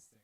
Testing.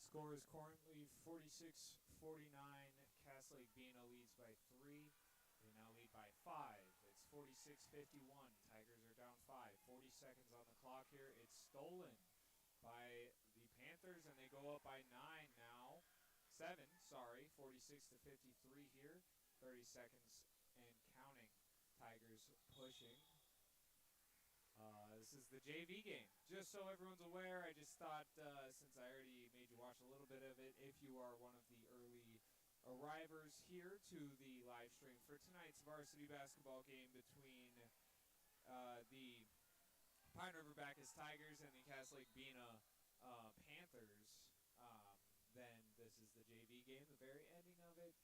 Score is currently 46-49. Lake-Bena leads by 3. They now lead by 5. It's 46-51. Tigers are down 5. 40 seconds on the clock here. It's stolen by the Panthers, and they go up by 9 now. 7, sorry. 46-53 here. 30 seconds and counting. Tigers pushing. This is the JV game. Just so everyone's aware, I just thought, since I already made you watch a little bit of it, if you are one of the early arrivers here to the live stream for tonight's varsity basketball game between the Pine River-Backus Tigers and the Lake-Bena Panthers, then this is the JV game, the very ending of it.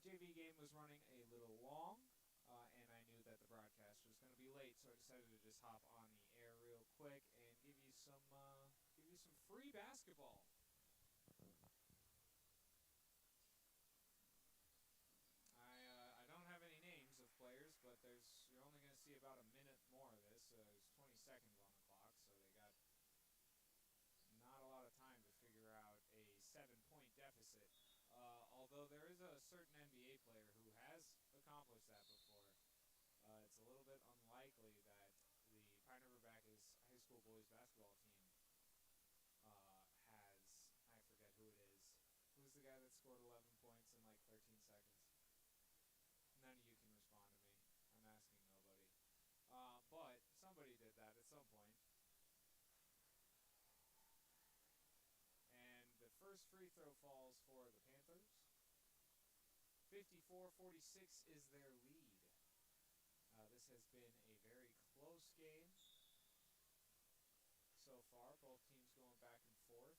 JV game was running a little long. And I knew that the broadcast was going to be late, so I decided to just hop on the air real quick and give you some free basketball. I don't have any names of players, but you're only going to see about a minute more of this. There's 20 seconds on the clock, so they got not a lot of time to figure out a 7-point deficit. Although there is a certain NBA player who has accomplished that before. It's a little bit unlikely that the Pine River-Backus high school boys basketball team has, I forget who it is. Who's the guy that scored 11 points in like 13 seconds? None of you can respond to me. I'm asking nobody. But somebody did that at some point. And the first free throw falls for the Panthers. 54-46 is their lead. This has been a very close game so far. Both teams going back and forth.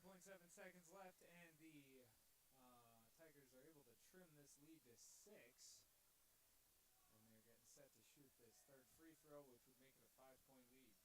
.7 seconds left, and the Tigers are able to trim this lead to 6. And they're getting set to shoot this third free throw, which would make it a 5-point lead.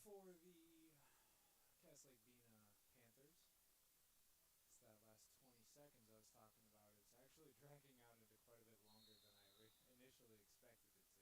for the Lake-Bena Panthers. It's that last 20 seconds I was talking about. It's actually dragging out into quite a bit longer than I initially expected it to.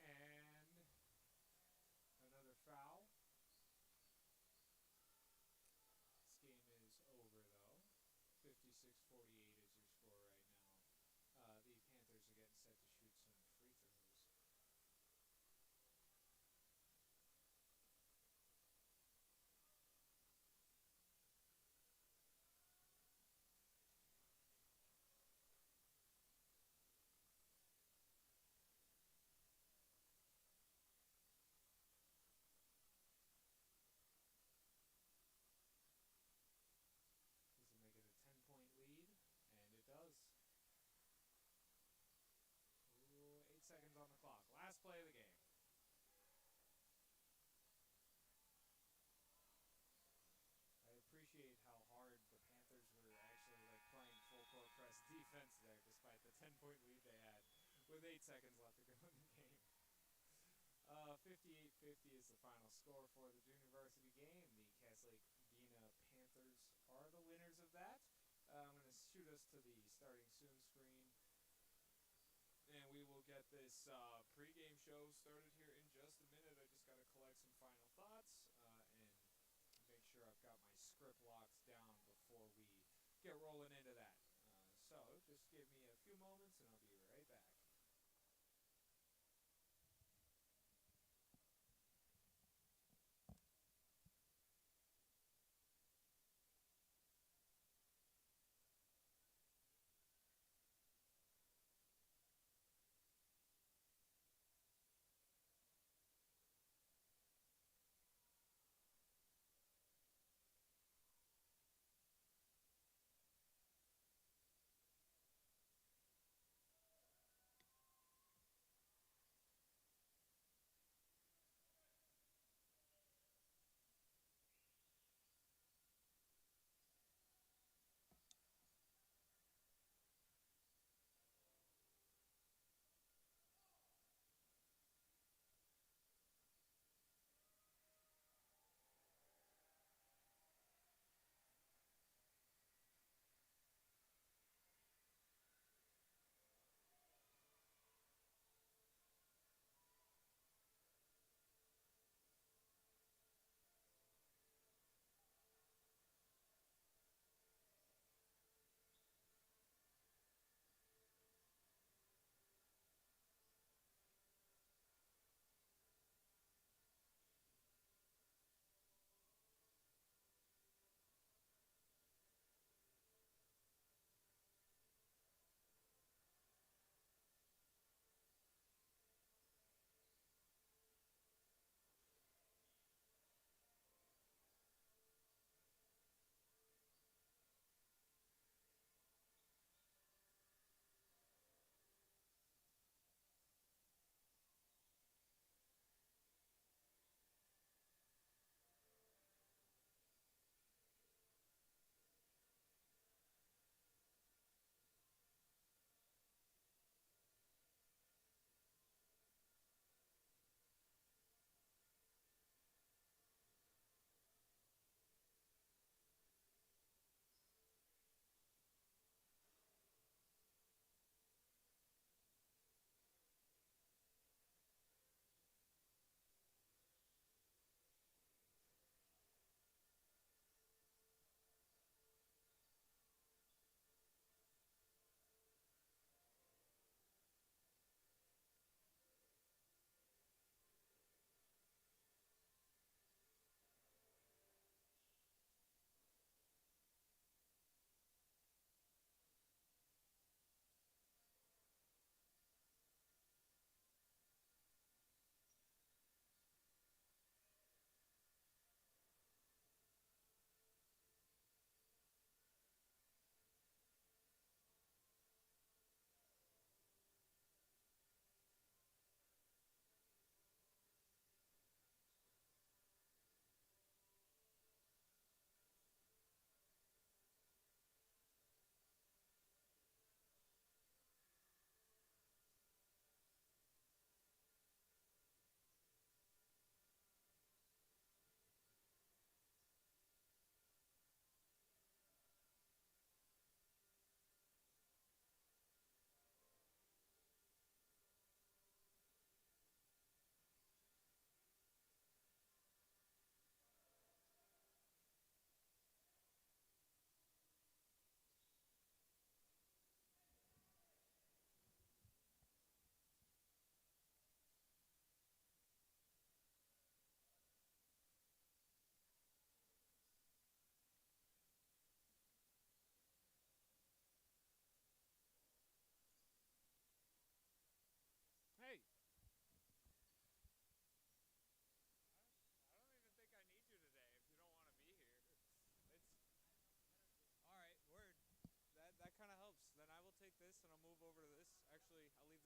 And another foul. This game is over, though. 56-48 is your score right now. The Panthers are getting set to shoot some free throws. Does it make it a 10-point lead? And it does. Ooh, 8 seconds on the clock. Last play of the game. I appreciate how hard the Panthers were actually playing full court press defense there, despite the 10-point lead they had with 8 seconds left to go in the game. 58-50 is the final score for the junior varsity game. The Lake-Bena Panthers are the winners of that. I'm going to shoot us to the starting soon screen, and we will get this pregame show started here in just a minute. I just got to collect some final thoughts and make sure I've got my script locks down before we get rolling into that. So just give me a few moments and I'll be right back.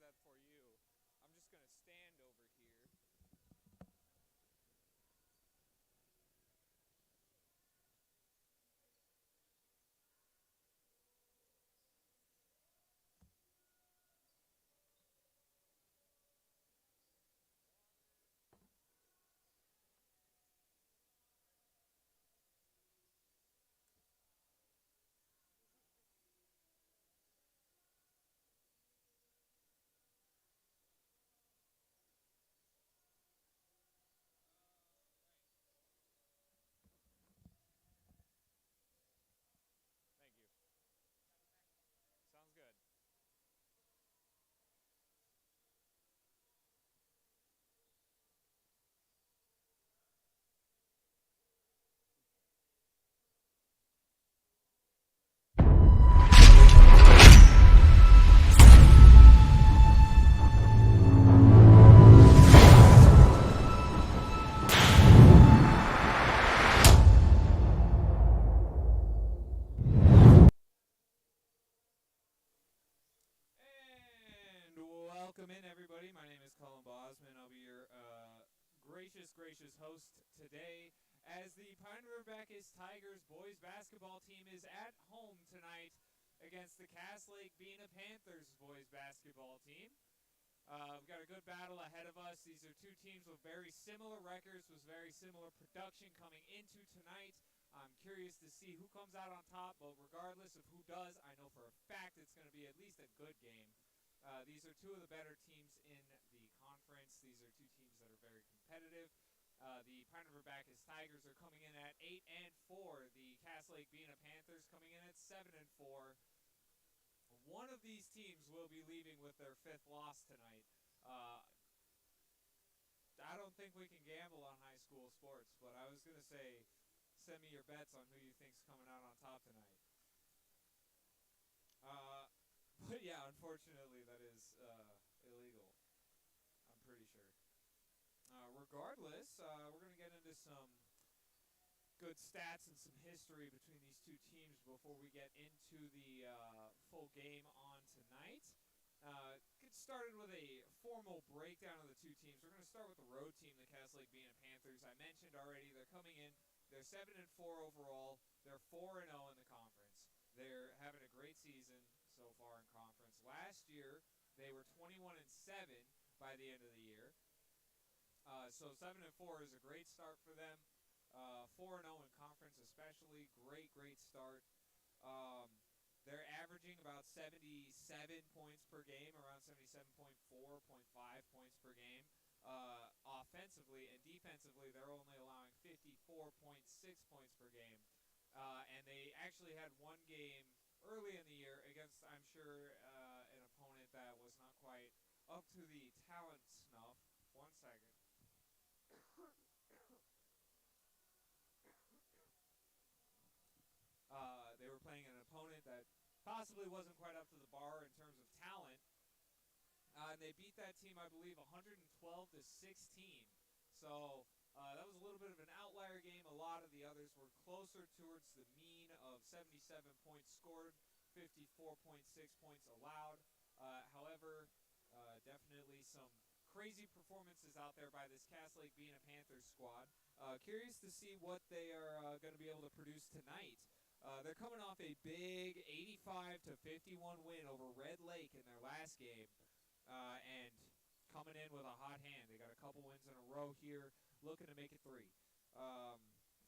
that for you. I'm just going to stand over here. Thank you. Sounds good. And welcome in, everybody. My name is Colin Bosman. I'll be your gracious host today as the Pine River-Backus Tigers boys basketball team is at home tonight against the Cass Lake-Bena Panthers boys basketball team. We've got a good battle ahead of us. These are two teams with very similar records, with very similar production coming into tonight. I'm curious to see who comes out on top, but regardless of who does, I know for a fact it's going to be at least a good game. These are two of the better teams in the conference. These are two teams that are very competitive. The Pine River-Backus Tigers are coming in at 8-4. The Cass Lake-Bena Panthers coming in at 7-4. One of these teams will be leaving with their fifth loss tonight. I don't think we can gamble on high school sports, but I was going to say send me your bets on who you think's coming out on top tonight. But yeah, unfortunately, that is illegal. I'm pretty sure. Regardless, we're going to get into some good stats and some history between these two teams before we get into the full game on tonight. Get started with a formal breakdown of the two teams. We're going to start with the road team, the Cass Lake-Bena Panthers. I mentioned already they're coming in. They're 7-4 overall. They're 4-0 in the conference. They're having a great season so far in conference. Last year they were 21-7 by the end of the year. So 7-4 is a great start for them. 4-0 in conference, especially great start. They're averaging about 77 points per game, around 77.4, 0.5 points per game. Offensively and defensively, they're only allowing 54.6 points per game. And they actually had one game early in the year against, I'm sure, an opponent that was not quite up to the talent snuff. 1 second. They were playing an opponent that possibly wasn't quite up to the bar in terms of talent. They beat that team, I believe, 112-16. So that was a little bit of an outlier game. A lot of the others were closer towards the mean of 77 points scored, 54.6 points allowed. However, definitely some crazy performances out there by this Cass Lake-Bena Panthers squad. Curious to see what they are going to be able to produce tonight. They're coming off a big 85-51 win over Red Lake in their last game, and coming in with a hot hand. They got a couple wins in a row here, looking to make it 3.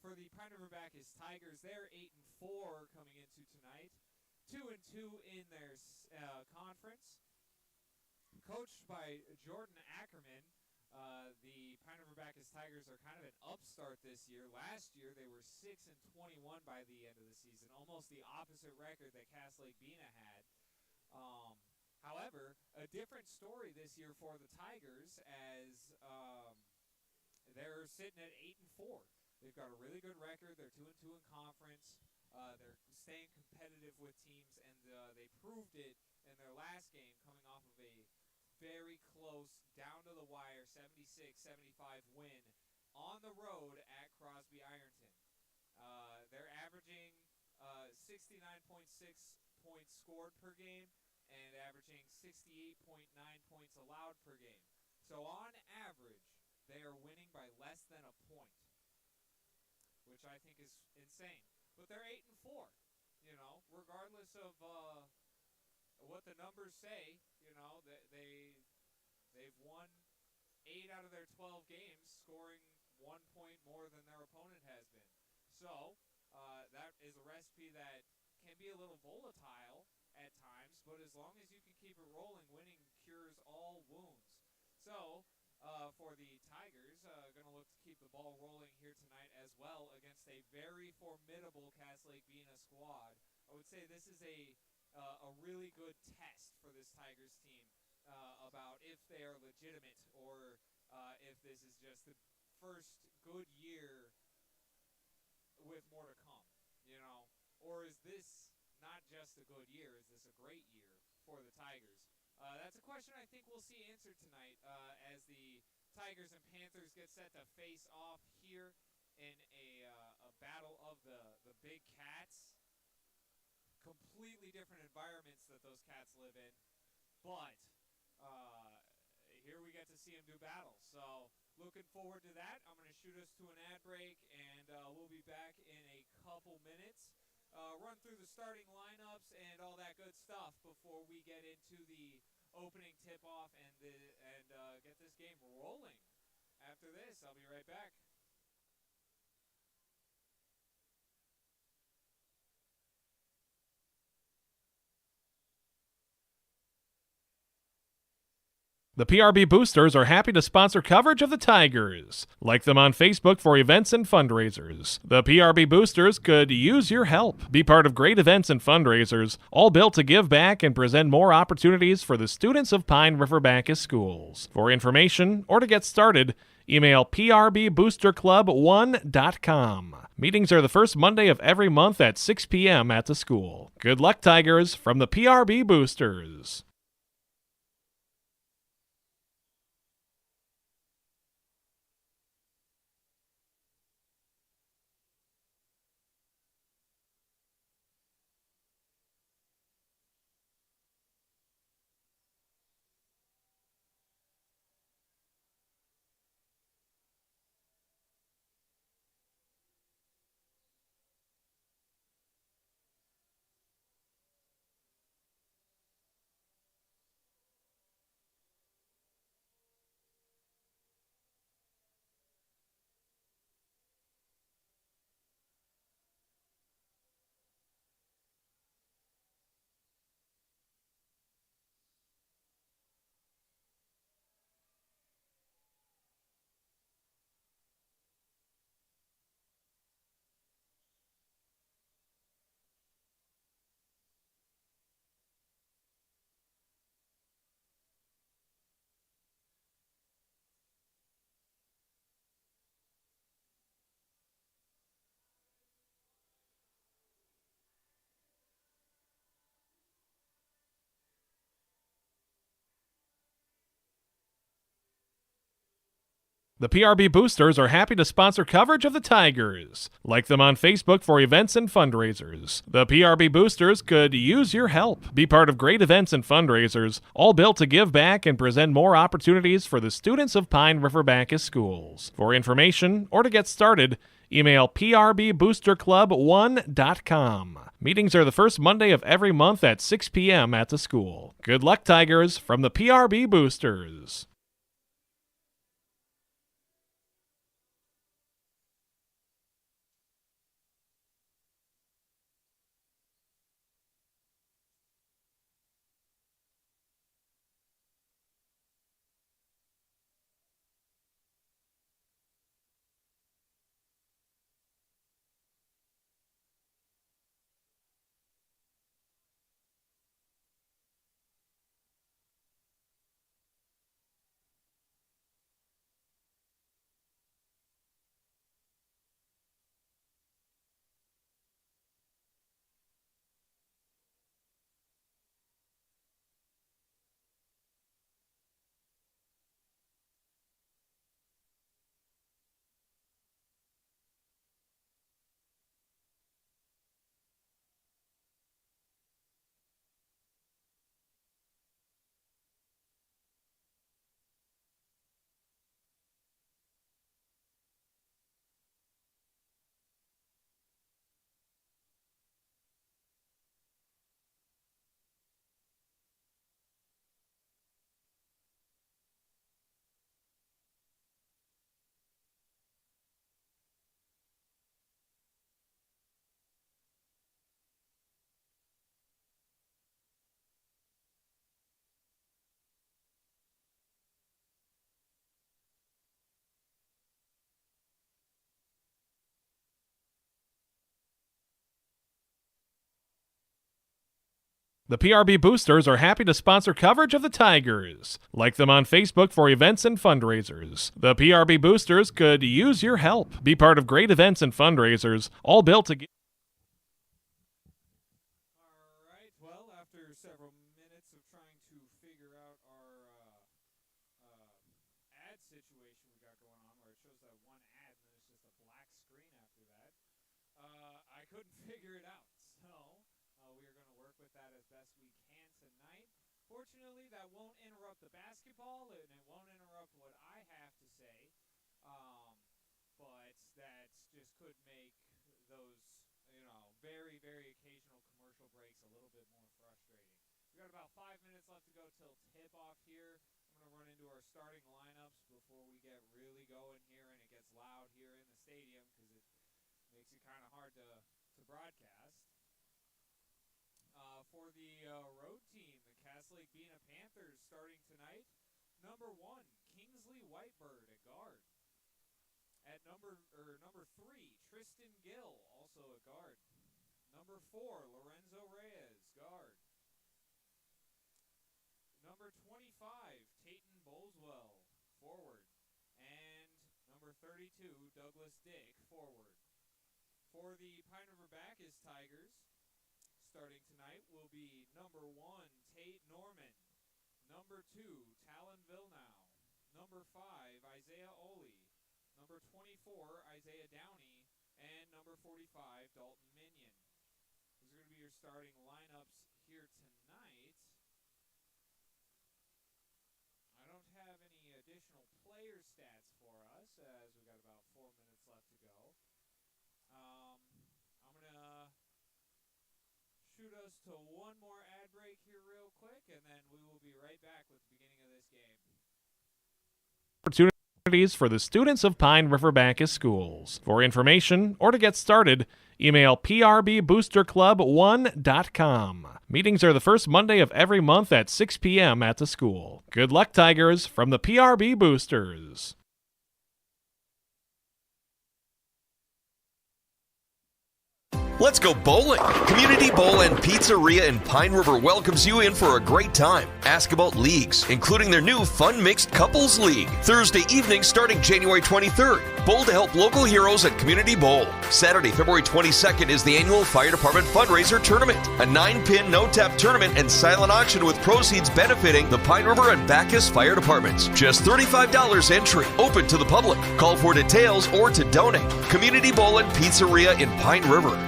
For the Pine River-Backus Tigers, they're 8-4 coming into tonight, 2-2 in their conference. Coached by Jordan Ackerman, the Pine River-Backus Tigers are kind of an upstart this year. Last year, they were 6-21 by the end of the season, almost the opposite record that Cass Lake-Bena had. However, a different story this year for the Tigers, as they're sitting at 8-4. They've got a really good record. They're 2-2 in conference. They're staying competitive with teams, and they proved it in their last game, coming off of a very close, down-to-the-wire 76-75 win on the road at Crosby Ironton. They're averaging 69.6 points scored per game, and averaging 68.9 points allowed per game. So on average, they are winning by less than a point, which I think is insane. But they're 8-4. Regardless of what the numbers say, they've won 8 out of their 12 games, scoring 1 point more than their opponent has been. So that is a recipe that can be a little volatile at times, but as long as you can keep it rolling, winning cures all wounds. So for the Tigers, going to look to keep the ball rolling here tonight as well against a very formidable Lake-Bena squad. I would say this is a really good test for this Tigers team about if they are legitimate or if this is just the first good year with more to come, or is this not just a good year? Is this a great year for the Tigers? That's a question I think we'll see answered tonight as the Tigers and Panthers get set to face off here in a battle of the big cats. Completely different environments that those cats live in, but here we get to see them do battle. So looking forward to that. I'm going to shoot us to an ad break, and we'll be back in a couple minutes. Run through the starting lineups and all that good stuff before we get into the opening tip-off and get this game rolling. After this, I'll be right back. The PRB Boosters are happy to sponsor coverage of the Tigers. Like them on Facebook for events and fundraisers. The PRB Boosters could use your help. Be part of great events and fundraisers, all built to give back and present more opportunities for the students of Pine River-Backus schools. For information or to get started, email prboosterclub1.com. Meetings are the first Monday of every month at 6 p.m. at the school. Good luck, Tigers, from the PRB Boosters. The PRB Boosters are happy to sponsor coverage of the Tigers. Like them on Facebook for events and fundraisers. The PRB Boosters could use your help. Be part of great events and fundraisers, all built to give back and present more opportunities for the students of Pine River-Backus schools. For information or to get started, email prboosterclub1.com. Meetings are the first Monday of every month at 6 p.m. at the school. Good luck, Tigers, from the PRB Boosters. The PRB Boosters are happy to sponsor coverage of the Tigers. Like them on Facebook for events and fundraisers. The PRB Boosters could use your help. Be part of great events and fundraisers, all built to All right, well, after several minutes of trying to figure out our ad situation we got going on, where it shows that one ad and then it's just a black screen after that, I couldn't figure it out. So we are going to work with that as best we can tonight. Fortunately, that won't interrupt the basketball, and it won't interrupt what I have to say. But that just could make those, very, very occasional commercial breaks a little bit more frustrating. We got about 5 minutes left to go till tip-off here. I'm going to run into our starting lineups before we get really going here, and it gets loud here in the stadium because it makes it kind of hard to broadcast. For the road team, the Lake-Bena Panthers starting tonight. Number 1, Kingsley Whitebird at guard. At number 3, Tristan Gill, also a guard. Number 4, Lorenzo Reyes, guard. Number 25, Tayton Boswell, forward. And number 32, Douglas Dick, forward. For the Pine River-Backus Tigers, starting tonight will be number 1, Tate Norman. Number 2, Talon Villeneuve. Number 5, Isaiah Oley. Number 24, Isaiah Downey. And number 45, Dalton Minion. These are going to be your starting lineups here tonight. I don't have any additional player stats for us, as we got about 4 minutes left to go. I'm going to shoot us to one more ad break here real quick, and then we will be right back with the beginning of this game. Opportunities for the students of Pine River-Backus schools. For information or to get started, email prboosterclub1.com. Meetings are the first Monday of every month at 6 p.m. at the school. Good luck, Tigers, from the PRB Boosters. Let's go bowling! Community Bowl and Pizzeria in Pine River welcomes you in for a great time. Ask about leagues, including their new Fun Mixed Couples League. Thursday evening starting January 23rd. Bowl to help local heroes at Community Bowl. Saturday, February 22nd is the annual Fire Department Fundraiser Tournament. A 9-pin no-tap tournament and silent auction with proceeds benefiting the Pine River and Backus Fire Departments. Just $35 entry. Open to the public. Call for details or to donate. Community Bowl and Pizzeria in Pine River.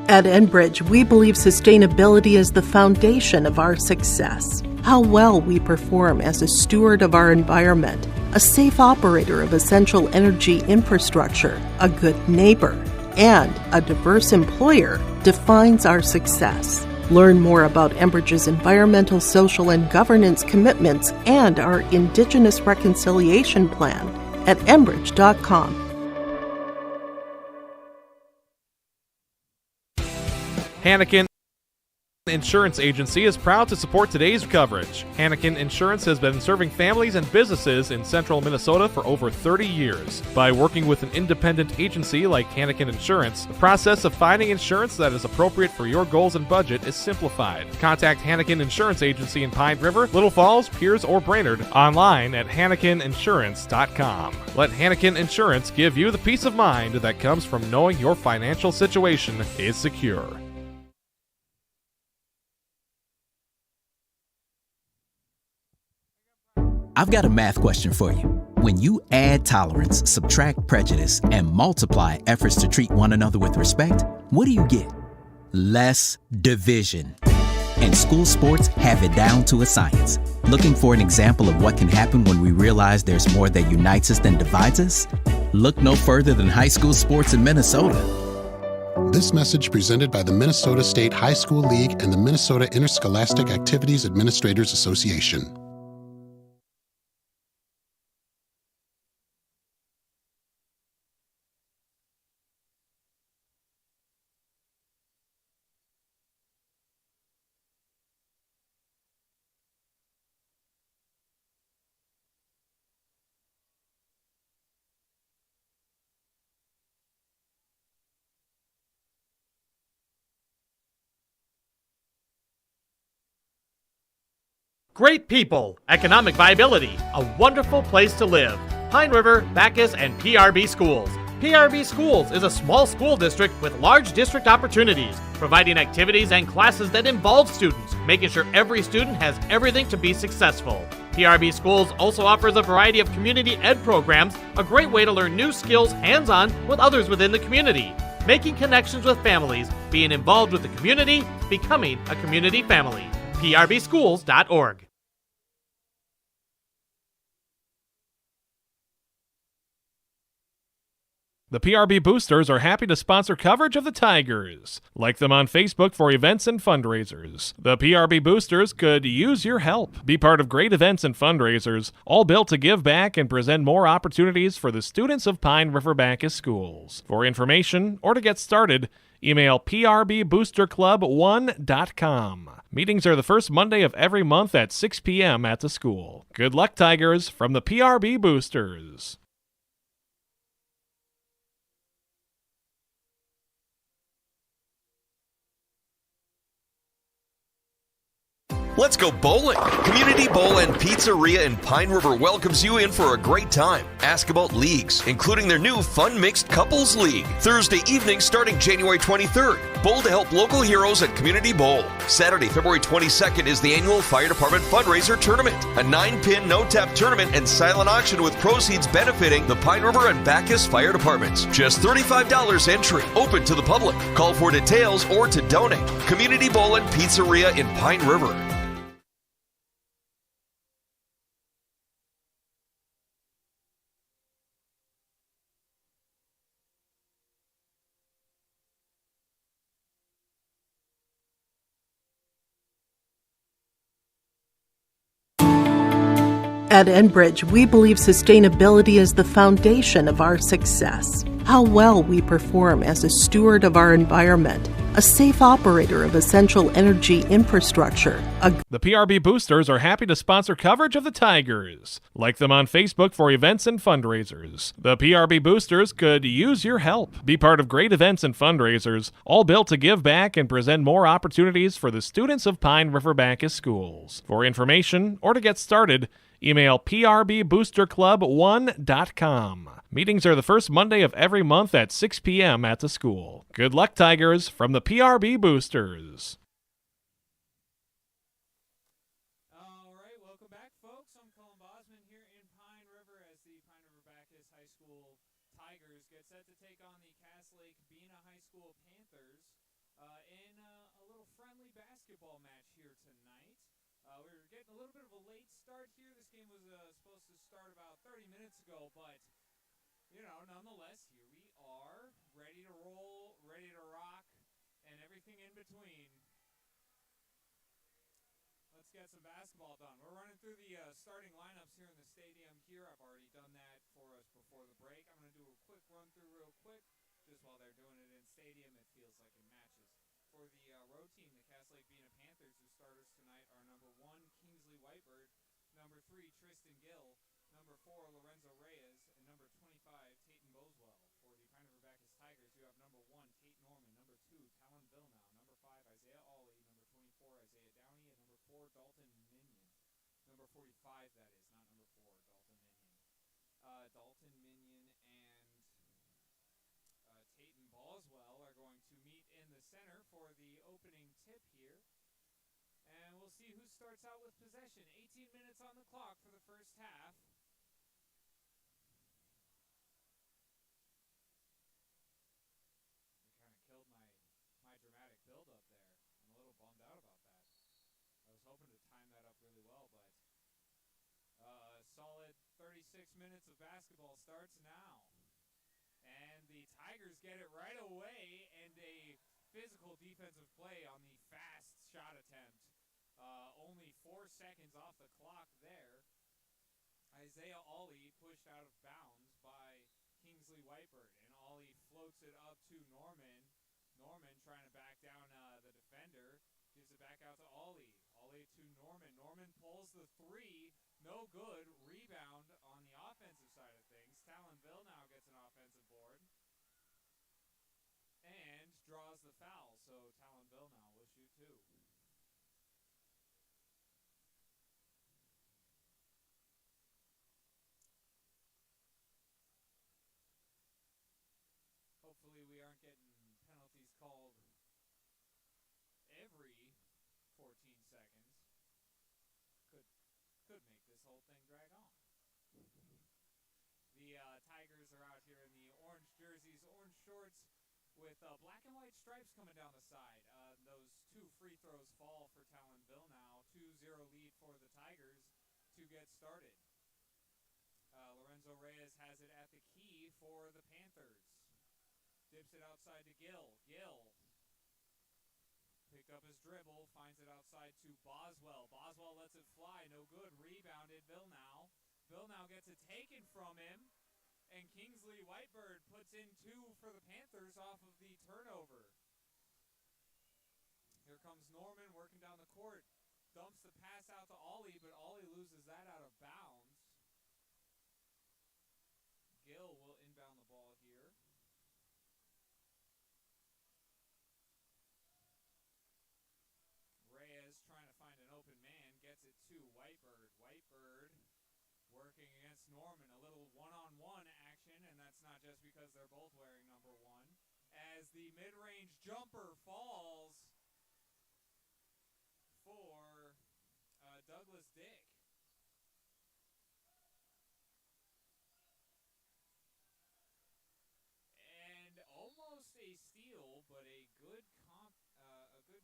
At Enbridge, we believe sustainability is the foundation of our success. How well we perform as a steward of our environment, a safe operator of essential energy infrastructure, a good neighbor, and a diverse employer defines our success. Learn more about Enbridge's environmental, social, and governance commitments and our Indigenous Reconciliation Plan at enbridge.com. Hannikin Insurance Agency is proud to support today's coverage. Hannikin Insurance has been serving families and businesses in central Minnesota for over 30 years. By working with an independent agency like Hannikin Insurance, the process of finding insurance that is appropriate for your goals and budget is simplified. Contact Hannikin Insurance Agency in Pine River, Little Falls, Pierce, or Brainerd online at hannikininsurance.com. Let Hannikin Insurance give you the peace of mind that comes from knowing your financial situation is secure. I've got a math question for you. When you add tolerance, subtract prejudice, and multiply efforts to treat one another with respect, what do you get? Less division. And school sports have it down to a science. Looking for an example of what can happen when we realize there's more that unites us than divides us? Look no further than high school sports in Minnesota. This message presented by the Minnesota State High School League and the Minnesota Interscholastic Activities Administrators Association. Great people, economic viability, a wonderful place to live. Pine River-Backus, and PRB Schools. PRB Schools is a small school district with large district opportunities, providing activities and classes that involve students, making sure every student has everything to be successful. PRB Schools also offers a variety of community ed programs, a great way to learn new skills hands-on with others within the community. Making connections with families, being involved with the community, becoming a community family. PRBschools.org. The PRB Boosters are happy to sponsor coverage of the Tigers. Like them on Facebook for events and fundraisers. The PRB Boosters could use your help. Be part of great events and fundraisers, all built to give back and present more opportunities for the students of Pine River-Backus schools. For information or to get started, email prboosterclub1.com. Meetings are the first Monday of every month at 6 p.m. at the school. Good luck, Tigers, from the PRB Boosters. Let's go bowling! Community Bowl and Pizzeria in Pine River welcomes you in for a great time. Ask about leagues, including their new Fun Mixed Couples League. Thursday evening starting January 23rd. Bowl to help local heroes at Community Bowl. Saturday, February 22nd is the annual Fire Department Fundraiser Tournament. A 9-pin no-tap tournament and silent auction with proceeds benefiting the Pine River and Backus Fire Departments. Just $35 entry. Open to the public. Call for details or to donate. Community Bowl and Pizzeria in Pine River. At Enbridge, we believe sustainability is the foundation of our success. How well we perform as a steward of our environment, a safe operator of essential energy infrastructure. The PRB Boosters are happy to sponsor coverage of the Tigers. Like them on Facebook for events and fundraisers. The PRB Boosters could use your help. Be part of great events and fundraisers, all built to give back and present more opportunities for the students of Pine River-Backus schools. For information or to get started, email prboosterclub1.com. Meetings are the first Monday of every month at 6 p.m. at the school. Good luck, Tigers, from the PRB Boosters. All right, welcome back, folks. I'm Colin Bosman here in Pine River as the Pine River-Backus High School Tigers get set to take on the Lake-Bena High School Panthers in a little friendly basketball match here tonight. We were getting a little bit of a late start here. This game was supposed to start about 30 minutes ago, but nonetheless, here we are, ready to roll, ready to rock, and everything in between. Let's get some basketball done. We're running through the starting lineups here in the stadium here. I've already done that for us before the break. I'm going to do a quick run through real quick, just while they're doing it in stadium. It feels like it matches. For the road team, the Lake-Bena Panthers, whose starters tonight are number 1, Kingsley Whitebird, number 3, Tristan Gill, number 4, Lorenzo Reyes, and number 25, Tayton Boswell. For the Pine River-Backus Tigers, you have number 1, Tate Norman, number 2, Talon Vilnow, number 5, Isaiah Awley, number 24, Isaiah Downey, and number 4, Dalton Minion. Number 45, that is, not number 4, Dalton Minion. Dalton Minion and Tayton Boswell are going to meet in the center for the opening tip here. And we'll see who starts out with possession. 18 minutes on the clock for the first half. I kind of killed my dramatic build-up there. I'm a little bummed out about that. I was hoping to time that up really well, but solid 36 minutes of basketball starts now. And the Tigers get it right away, and a physical defensive play on the fast shot attempt. Only 4 seconds off the clock there. Isaiah Awley pushed out of bounds by Kingsley Whitebird, and Awley floats it up to Norman. Norman trying to back down the defender, gives it back out to Awley. Awley to Norman. Norman pulls the 3, no good. Rebound on the offensive side of things. Talon Vilnow gets an offensive board and draws the foul, so Talon Vilnow will shoot 2. could make this whole thing drag on. The Tigers are out here in the orange jerseys, orange shorts, with black and white stripes coming down the side. Those 2 free throws fall for Talonville now. 2-0 lead for the Tigers to get started. Lorenzo Reyes has it at the key for the Panthers. Dips it outside to Gill. Gill picked up his dribble, finds it outside to Boswell. Boswell lets it fly, no good. Rebounded, Villeneuve. Villeneuve gets it taken from him, and Kingsley Whitebird puts in 2 for the Panthers off of the turnover. Here comes Norman working down the court. Dumps the pass out to Ollie, but Ollie loses that out of bounds. Gill will inbound the ball here. Reyes trying to find an open man, gets it to Whitebird. Whitebird working against Norman. A little one-on-one action, and that's not just because they're both wearing number 1. As the mid-range jumper falls for Douglas Dick. And almost a steal, but a good compete.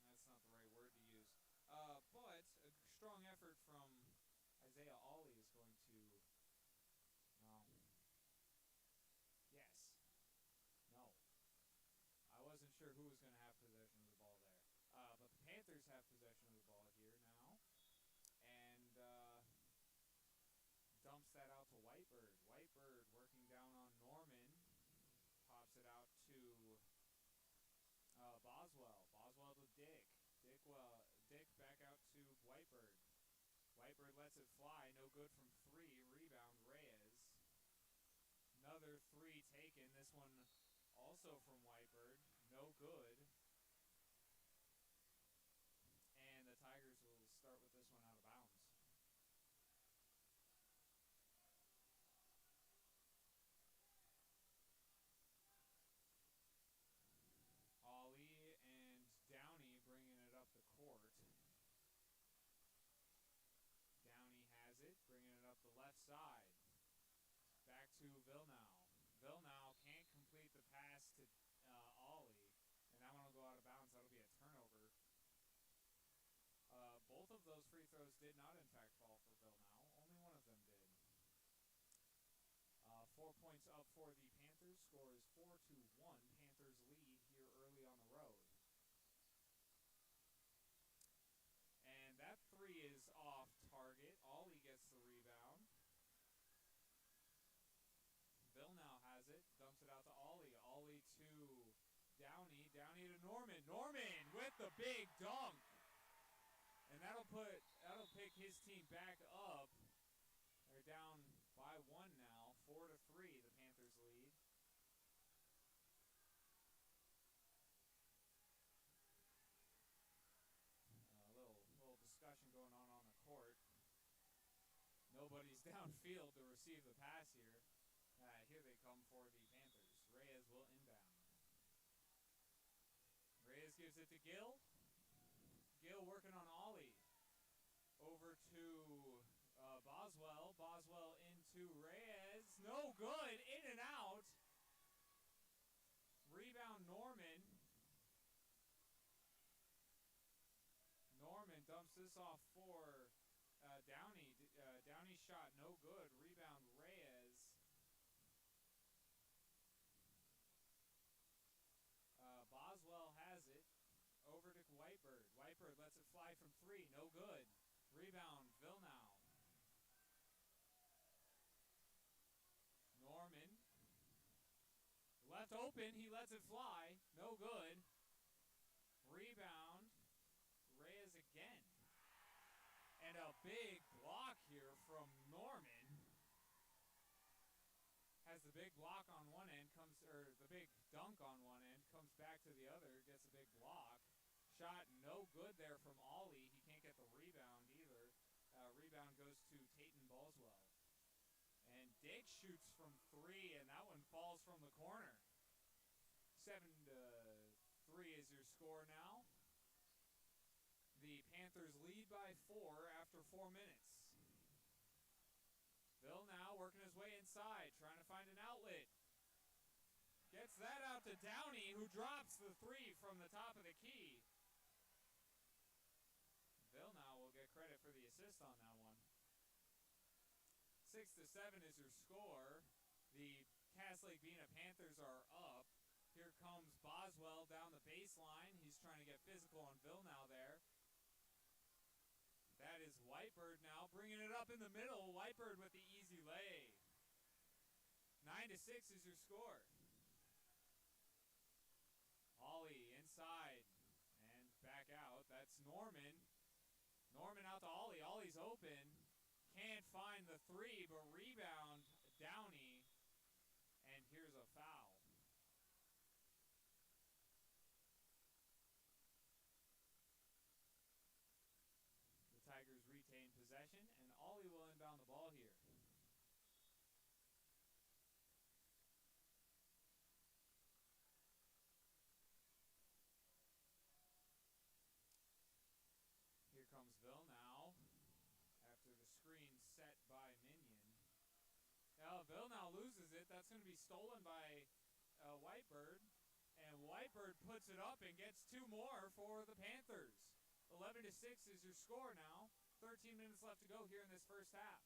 That's not the right word to use. But a strong effort from Isaiah Ollie is going to, yes, no. I wasn't sure who was going to have possession of the ball there. But the Panthers have possession of the ball here now. And dumps that out to Whitebird. Whitebird working down on Norman. Pops it out to Boswell. Boswell to Dick. Dick back out to Whitebird. Whitebird lets it fly. No good from 3. Rebound Reyes. Another 3 taken. This one also from Whitebird. No good. And the Tigers will start with this one out of bounds. Ollie and Downey bringing it up the court. Downey has it, bringing it up the left side. Back to Villeneuve. Villeneuve can't complete the pass to Ollie, and that one will go out of bounds. That'll be a turnover. Both of those free throws did not, in fact, fall for Villeneuve. Only one of them did. 4 points up for the Panthers. Score is 4-1. Panthers lead here early on the road. And that 3 is off target. Ollie gets the rebound. Villeneuve has it. Dumps it out to Ollie. Ollie to Downey. Downey to Norman. Norman with the big dunk. And that'll pick his team back up. They're down by 1 now. 4-3, the Panthers lead. A little discussion going on the court. Nobody's downfield to receive the pass here. Here they come for the Panthers. Reyes will inbound. Reyes gives it to Gill. Gill working on Ollie. Over to Boswell. Boswell into Reyes. No good. In and out. Rebound Norman. Norman dumps this off for Downey. Downey's shot no good. Rebound Reyes. Boswell has it. Over to Whitebird. Whitebird lets it fly from 3. No good. Rebound Villeneuve. Norman. Left open. He lets it fly. No good. Rebound Reyes again. And a big block here from Norman. Has the big block on one end, the big dunk on one end, comes back to the other, gets a big block. Shot no good there from Ollie. He can't get the rebound either. Rebound goes to Tayton Boswell. And Dick shoots from 3, and that one falls from the corner. 7-3 is your score now. The the Panthers lead by 4 after 4 minutes. Bill now working his way inside, trying to find an outlet. Gets that out to Downey, who drops the 3 from the top of the key. Bill now will get credit for the assist on that one. 6-7 is your score. The Cass Lake-Bena Panthers are up. Here comes Boswell down the baseline. He's trying to get physical on Bill now there. That is Whitebird now bringing it up in the middle. Whitebird with the easy lay. 9-6 is your score. Ollie inside and back out. That's Norman. Norman out to Ollie. Ollie's open. Can't find the 3, but rebound Downey. And here's a foul. The Tigers retain possession, and Ollie will inbound the ball here. Here comes Bill now, after the screen set by Minion. Bill now loses it. That's going to be stolen by Whitebird. And Whitebird puts it up and gets 2 more for the Panthers. 11-6 is your score now. 13 minutes left to go here in this first half.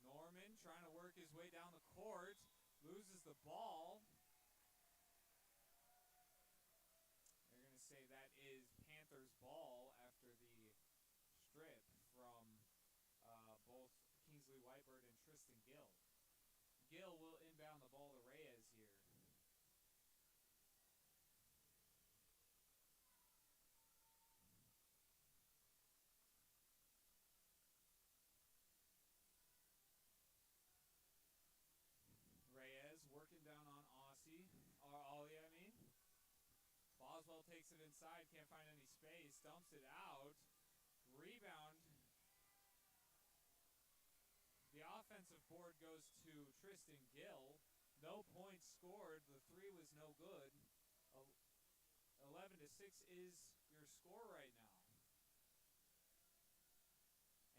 Norman trying to work his way down the court. Loses the ball. They're going to say that is Panthers ball after the strip from both Kingsley Whitebird and Tristan Gill. Gill will inbound the ball to Reyes here. Reyes working down on Ollie, I mean. Boswell takes it inside, can't find any space, dumps it out. Rebound. The offensive board goes to Tristan Gill. No points scored. The 3 was no good. 11-6 is your score right now.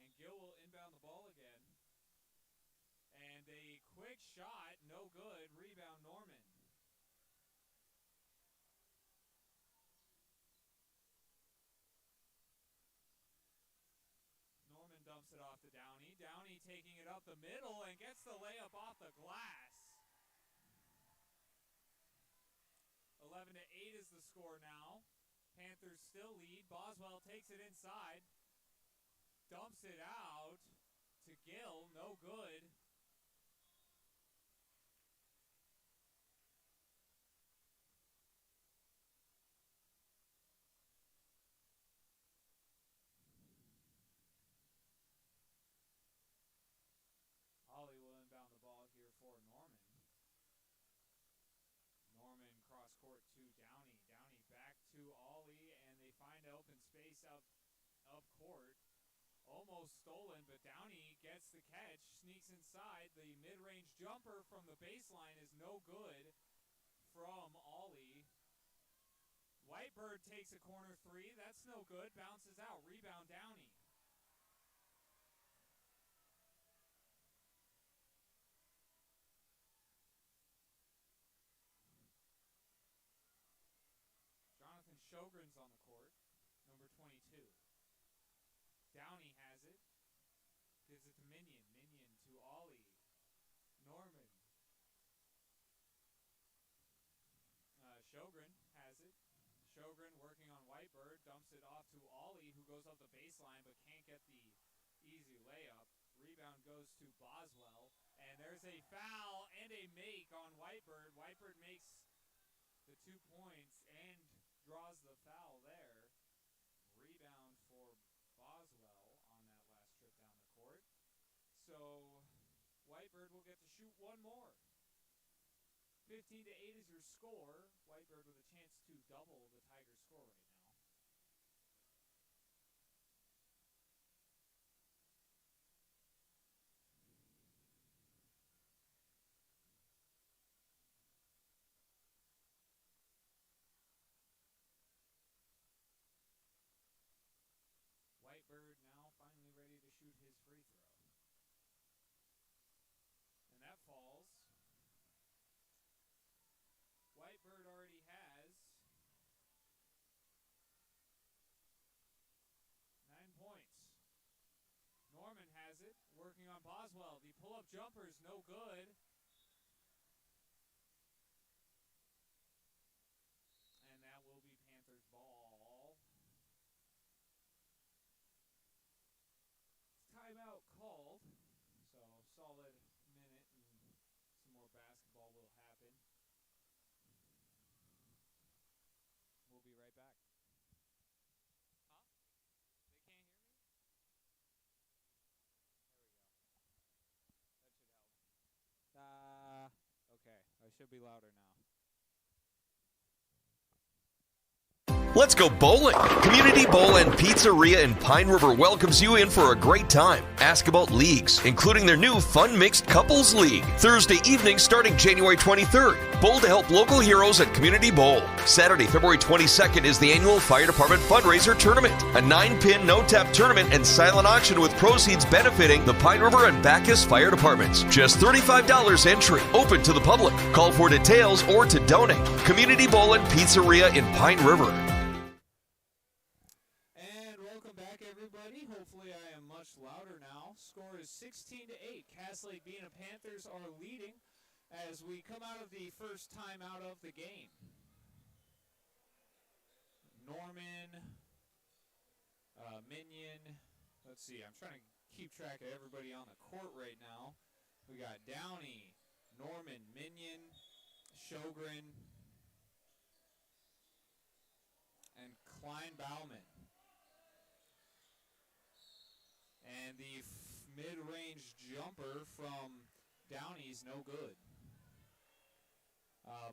And Gill will inbound the ball again. And a quick shot, no good. Rebound Norman. Norman dumps it off to Downey. Downey taking it up the middle and gets the layup off the glass. 11-8 is the score now. Panthers still lead. Boswell takes it inside. Dumps it out to Gill. No good. Ollie will inbound the ball here for Norman. Norman cross court to Downey. Downey back to Ollie, and they find open space up court. Almost stolen, but Downey gets the catch, sneaks inside. The mid-range jumper from the baseline is no good from Ollie. Whitebird takes a corner 3. That's no good. Bounces out. Rebound Downey. Jonathan Sjogren's on the court, number 22. Downey has it. Gives it to Minion. Minion to Ollie. Norman. Sjogren has it. Sjogren working on Whitebird. Dumps it off to Ollie, who goes up the baseline but can't get the easy layup. Rebound goes to Boswell. And there's a foul and a make on Whitebird. Whitebird makes the 2 points and draws the foul there. Rebound for Boswell on that last trip down the court. So Whitebird will get to shoot 1 more. 15-8 is your score. Whitebird with a chance to double the Tigers' score right now. pull-up jumper is no good. And that will be Panthers ball. Timeout called. So solid minute and some more basketball will happen. We'll be right back. Huh? They can't hear me? There we go. That should help. Okay. I should be louder now. Let's go bowling. Community Bowl and Pizzeria in Pine River welcomes you in for a great time. Ask about leagues, including their new Fun Mixed Couples League. Thursday evening starting January 23rd. Bowl to help local heroes at Community Bowl. Saturday, February 22nd is the annual Fire Department Fundraiser Tournament. A 9-pin no-tap tournament and silent auction with proceeds benefiting the Pine River and Backus Fire Departments. Just $35 entry. Open to the public. Call for details or to donate. Community Bowl and Pizzeria in Pine River. Hopefully I am much louder now. Score is 16-8. Lake-Bena Panthers are leading as we come out of the first time out of the game. Norman, Minion. Let's see. I'm trying to keep track of everybody on the court right now. We got Downey, Norman, Minion, Sjogren, and Klein-Bauman. And the mid-range jumper from Downey's no good.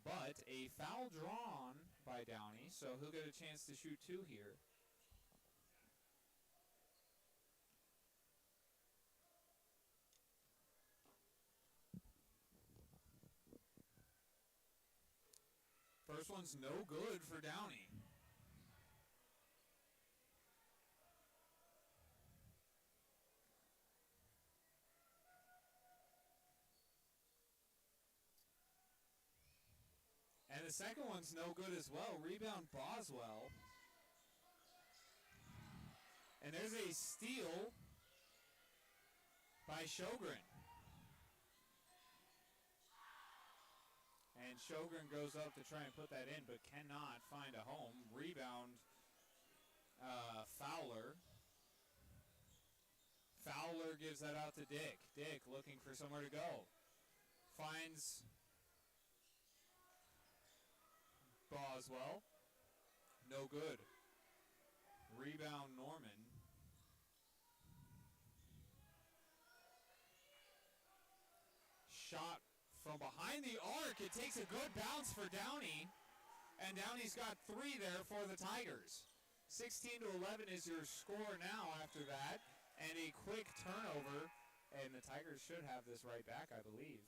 But a foul drawn by Downey, so he'll get a chance to shoot two here. First one's no good for Downey. And the second one's no good as well. Rebound Boswell. And there's a steal by Sjogren. And Sjogren goes up to try and put that in, but cannot find a home. Rebound Fowler. Fowler gives that out to Dick. Dick looking for somewhere to go. Finds Boswell. No good. Rebound Norman. Shot from behind the arc. It takes a good bounce for Downey. And Downey's got three there for the Tigers. 16-11 is your score now after that. And a quick turnover. And the Tigers should have this right back, I believe.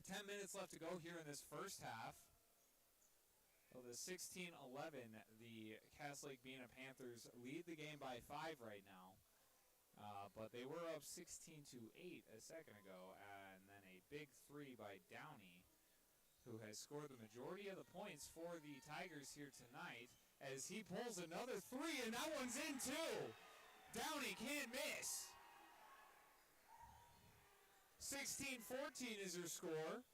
10 minutes left to go here in this first half. Well, the 16-11, the Lake-Bena Panthers lead the game by 5 right now. But they were up 16-8 a second ago. And then a big three by Downey, who has scored the majority of the points for the Tigers here tonight, as he pulls another three, and that one's in too. Downey can't miss. 16-14 is your score.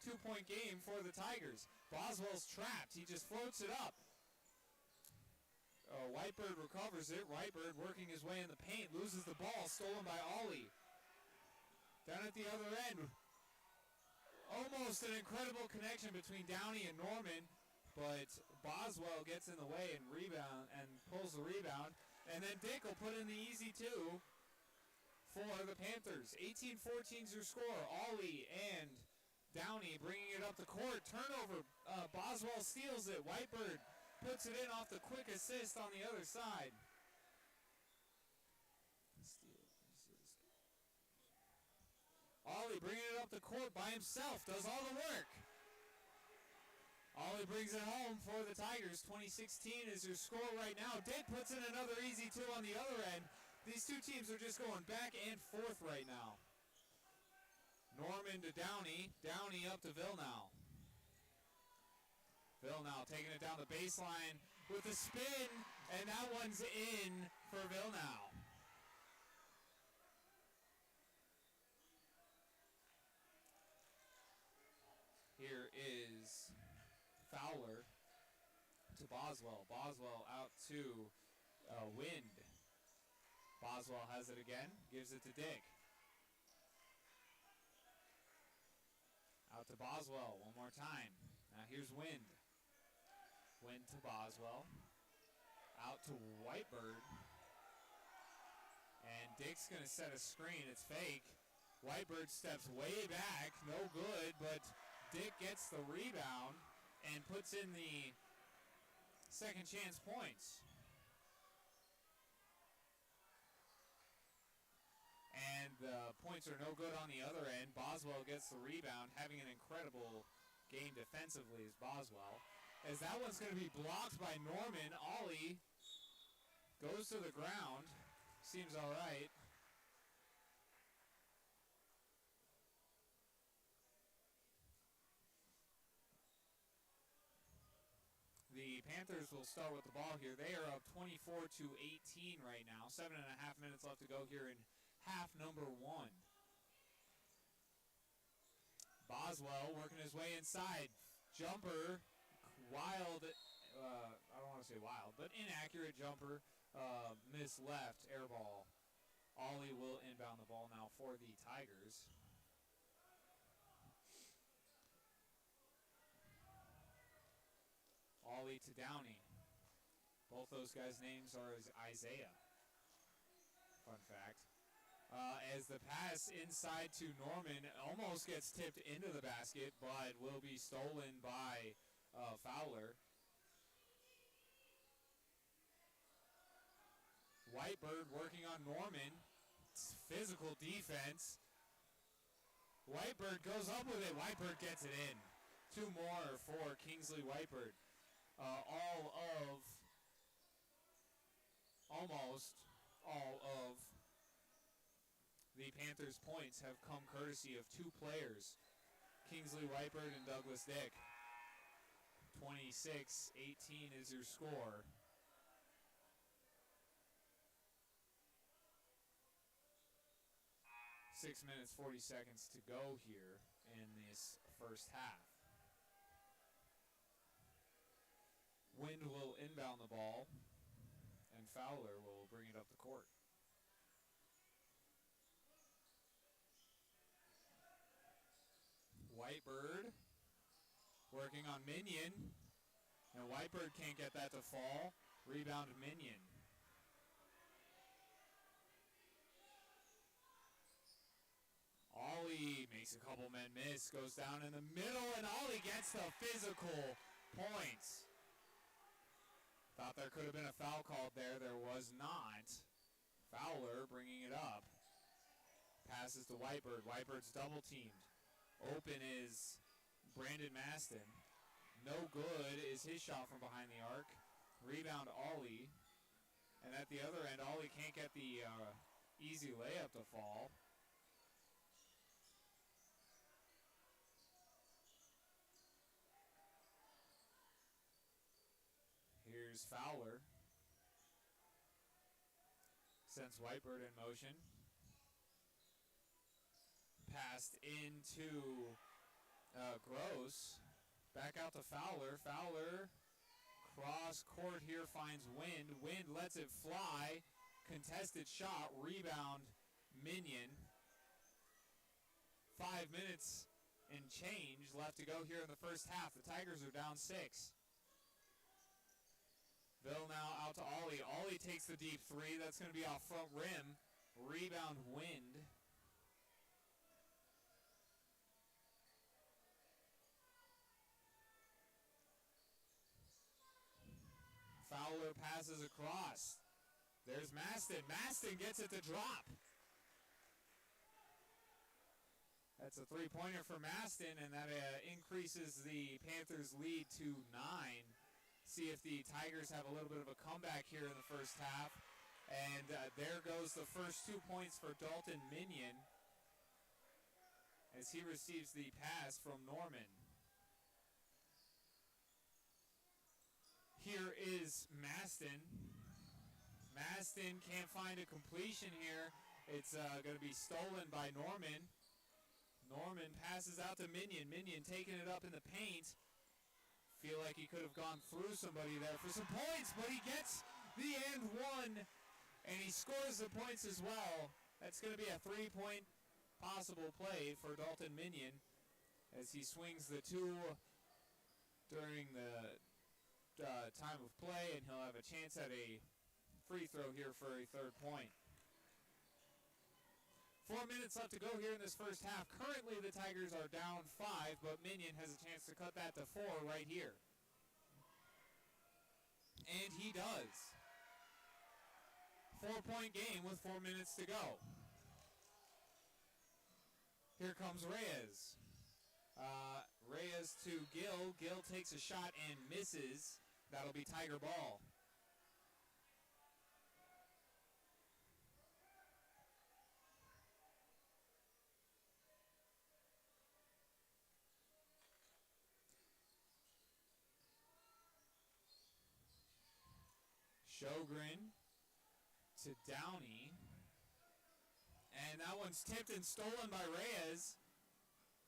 2-point game for the Tigers. Boswell's trapped. He just floats it up. Whitebird recovers it. Whitebird working his way in the paint. Loses the ball. Stolen by Ollie. Down at the other end. Almost an incredible connection between Downey and Norman. But Boswell gets in the way and pulls the rebound. And then Dick will put in the easy two for the Panthers. 18-14 is your score. Ollie and Downey bringing it up the court. Turnover. Boswell steals it. Whitebird puts it in off the quick assist on the other side. Ollie bringing it up the court by himself. Does all the work. Ollie brings it home for the Tigers. 2016 is your score right now. Dick puts in another easy two on the other end. These two teams are just going back and forth right now. Norman to Downey. Downey up to Villeneuve. Villeneuve taking it down the baseline with a spin, and that one's in for Villeneuve. Fowler to Boswell. Boswell out to Wind. Boswell has it again, gives it to Dick. Out to Boswell one more time. Now here's Wind. Wind to Boswell. Out to Whitebird. And Dick's going to set a screen. It's fake. Whitebird steps way back. No good, but Dick gets the rebound and puts in the second chance points. And the points are no good on the other end. Boswell gets the rebound, having an incredible game defensively as Boswell. As that one's going to be blocked by Norman. Ollie goes to the ground. Seems all right. The Panthers will start with the ball here. They are up 24-18 right now. 7.5 minutes left to go here in half number 1. Boswell working his way inside. Jumper, wild, I don't want to say wild, but inaccurate jumper. Miss left, air ball. Ollie will inbound the ball now for the Tigers. Ollie to Downey. Both those guys' names are Isaiah. Fun fact. As the pass inside to Norman almost gets tipped into the basket, but will be stolen by Fowler. Whitebird working on Norman. It's physical defense. Whitebird goes up with it. Whitebird gets it in. 2 more for Kingsley Whitebird. Almost all of the Panthers' points have come courtesy of 2 players, Kingsley Whitebird and Douglas Dick. 26-18 is your score. Six minutes, 40 seconds to go here in this first half. Wind will inbound the ball, and Fowler will bring it up the court. Whitebird working on Minion, and Whitebird can't get that to fall. Rebound Minion. Ollie makes a couple men miss, goes down in the middle, and Ollie gets the physical points. Thought there could have been a foul called there. There was not. Fowler bringing it up. Passes to Whitebird. Whitebird's double teamed. Open is Brandon Maston. No good is his shot from behind the arc. Rebound Ollie. And at the other end, Ollie can't get the easy layup to fall. Here's Fowler. Sends Whitebird in motion. Passed into Gross. Back out to Fowler. Fowler cross court here finds Wind. Wind lets it fly. Contested shot. Rebound Minion. 5 minutes and change left to go here in the first half. The Tigers are down 6. Bill now out to Ollie. Ollie takes the deep 3. That's going to be off front rim. Rebound Wind. Fowler passes across. There's Maston. Maston gets it to drop. That's a 3-pointer for Maston, and that increases the Panthers' lead to 9. See if the Tigers have a little bit of a comeback here in the first half. And there goes the first 2 points for Dalton Minion as he receives the pass from Norman. Here is Maston. Maston can't find a completion here. It's going to be stolen by Norman. Norman passes out to Minion. Minion taking it up in the paint. Feel like he could have gone through somebody there for some points, but he gets the and one, and he scores the points as well. That's going to be a 3-point possible play for Dalton Minion as he swings the 2 during the time of play, and he'll have a chance at a free throw here for a 3rd point. 4 minutes left to go here in this first half. Currently, the Tigers are down 5, but Minion has a chance to cut that to 4 right here. And he does. 4-point game with 4 minutes to go. Here comes Reyes. Reyes to Gill. Gill takes a shot and misses. That'll be Tiger ball. Sjogren to Downey. And that one's tipped and stolen by Reyes.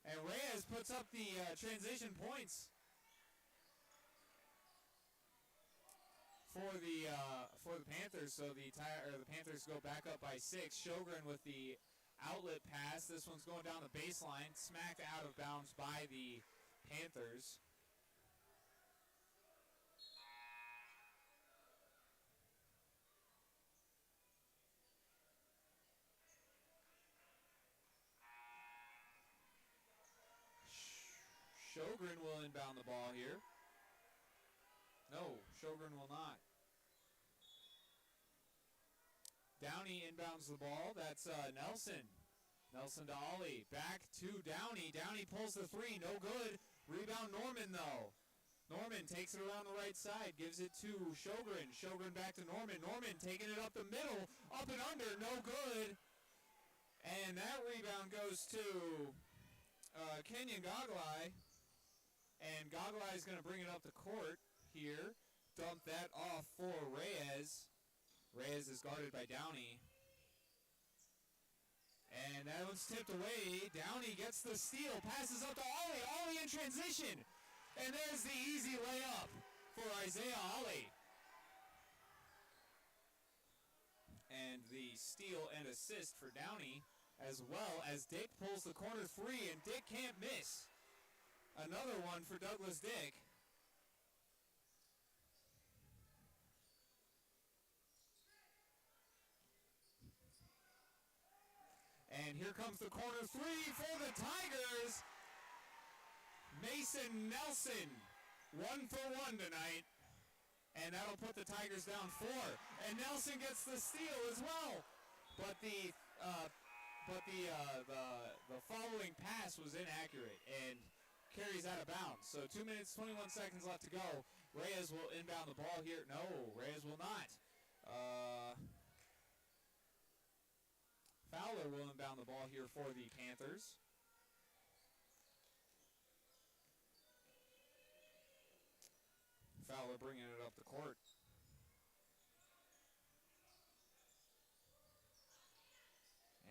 And Reyes puts up the transition points for the Panthers. So the Panthers go back up by 6. Sjogren with the outlet pass. This one's going down the baseline, smacked out of bounds by the Panthers. Sjogren will inbound the ball here. No, Sjogren will not. Downey inbounds the ball. That's Nelson. Nelson to Ollie. Back to Downey. Downey pulls the 3. No good. Rebound Norman, though. Norman takes it around the right side. Gives it to Sjogren. Sjogren back to Norman. Norman taking it up the middle. Up and under. No good. And that rebound goes to Kenyon Goglai. And Goglai is going to bring it up the court here. Dump that off for Reyes. Reyes is guarded by Downey. And that one's tipped away. Downey gets the steal. Passes up to Ollie. Ollie in transition. And there's the easy layup for Isaiah Ollie. And the steal and assist for Downey, as well as Dick pulls the corner 3, and Dick can't miss. Another one for Douglas Dick. And here comes the corner 3 for the Tigers. Mason Nelson, 1 for 1 tonight. And that'll put the Tigers down 4. And Nelson gets the steal as well. But the following pass was inaccurate and carries out of bounds. So 2 minutes, 21 seconds left to go. Reyes will inbound the ball here. No, Reyes will not. Fowler will inbound the ball here for the Panthers. Fowler bringing it up the court.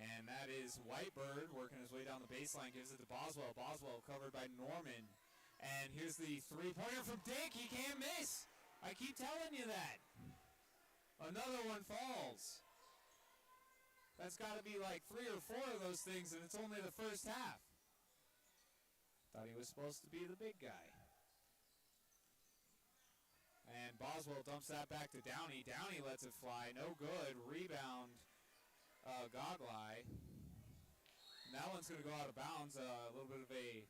And that is Whitebird working his way down the baseline, gives it to Boswell. Boswell covered by Norman. And here's the 3-pointer from Dick. He can't miss. I keep telling you that. Another one falls. That's got to be like 3 or 4 of those things, and it's only the first half. Thought he was supposed to be the big guy. And Boswell dumps that back to Downey. Downey lets it fly. No good. Rebound. Goglai. And that one's going to go out of bounds. A little bit of a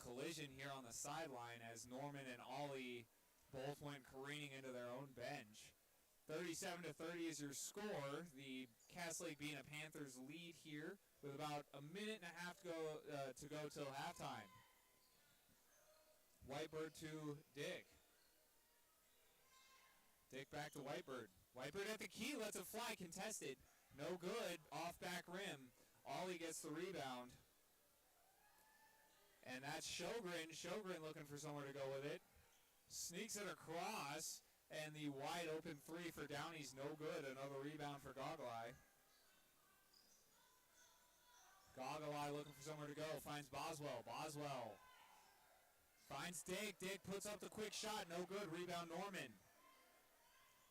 collision here on the sideline as Norman and Ollie both went careening into their own bench. 37-30 is your score. The Cass Lake-Bena Panthers lead here with about a minute and a half to go till halftime. Whitebird to Dick. Dick back to Whitebird. Whitebird at the key, lets it fly, contested. No good, off back rim. Ollie gets the rebound. And that's Sjogren. Sjogren looking for somewhere to go with it. Sneaks it across, and the wide open 3 for Downey's no good. Another rebound for Goglai. Goglai looking for somewhere to go, finds Boswell. Boswell Finds Dick. Dick puts up the quick shot. No good. Rebound Norman.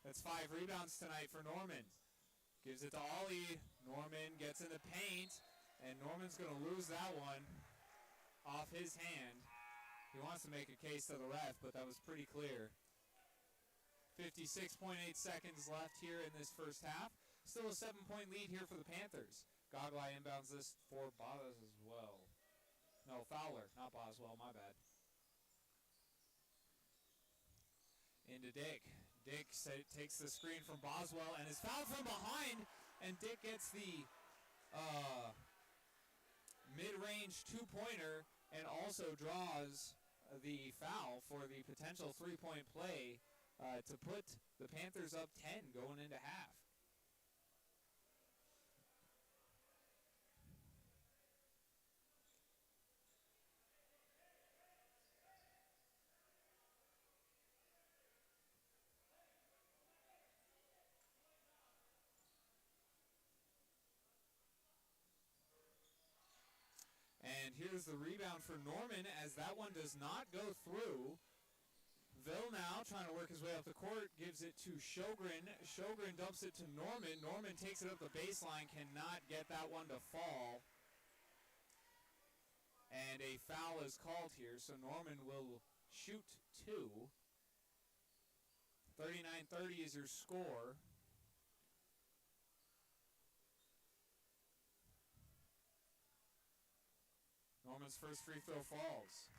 That's 5 rebounds tonight for Norman. Gives it to Ollie. Norman gets in the paint. And Norman's going to lose that one off his hand. He wants to make a case to the ref, but that was pretty clear. 56.8 seconds left here in this first half. Still a 7-point lead here for the Panthers. Goglai inbounds this for Boswell. No, Fowler, not Boswell, my bad. Into Dick. Dick takes the screen from Boswell and is fouled from behind. And Dick gets the mid-range two-pointer and also draws the foul for the potential three-point play to put the Panthers up 10 going into half. And here's the rebound for Norman as that one does not go through. Vil now trying to work his way up the court, gives it to Sjogren. Sjogren dumps it to Norman. Norman takes it up the baseline, cannot get that one to fall. And a foul is called here, so Norman will shoot 2. 39-30 is your score. Norman's first free throw falls.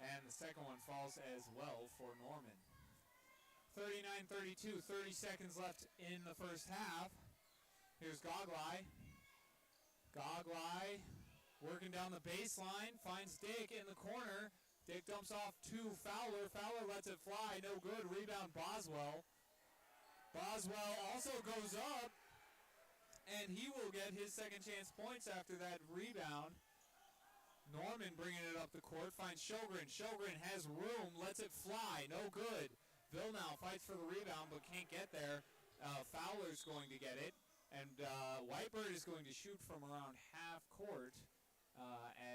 And the second one falls as well for Norman. 39-32, 30 seconds left in the first half. Here's Goglai. Goglai working down the baseline, finds Dick in the corner. Dick dumps off to Fowler. Fowler lets it fly, no good. Rebound Boswell. Boswell also goes up, and he will get his second chance points after that rebound. Norman bringing it up the court, finds Sjogren. Sjogren has room, lets it fly, no good. Vilnau fights for the rebound but can't get there. Fowler's going to get it, and Whitebird is going to shoot from around half court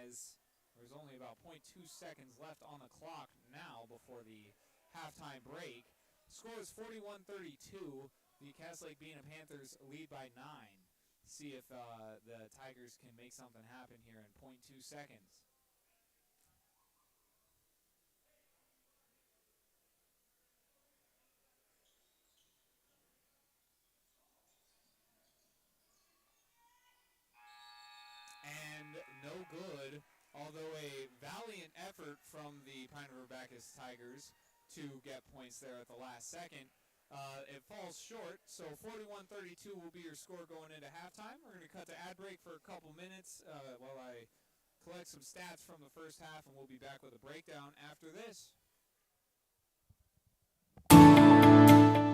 as there's only about 0.2 seconds left on the clock now before the halftime break. Score is 41-32. The Cass Lake-Bena Panthers lead by 9. See if the Tigers can make something happen here in 0.2 seconds. And no good, although a valiant effort from the Pine River-Backus Tigers to get points there at the last second. It falls short, so 41-32 will be your score going into halftime. We're going to cut to ad break for a couple minutes while I collect some stats from the first half, and we'll be back with a breakdown after this.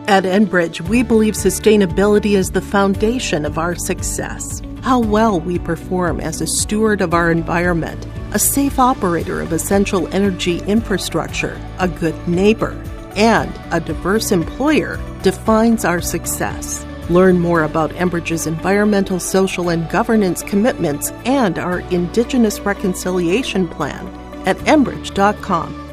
At Enbridge, we believe sustainability is the foundation of our success. How well we perform as a steward of our environment, a safe operator of essential energy infrastructure, a good neighbor, and a diverse employer defines our success. Learn more about Enbridge's environmental, social, and governance commitments and our Indigenous Reconciliation Plan at enbridge.com.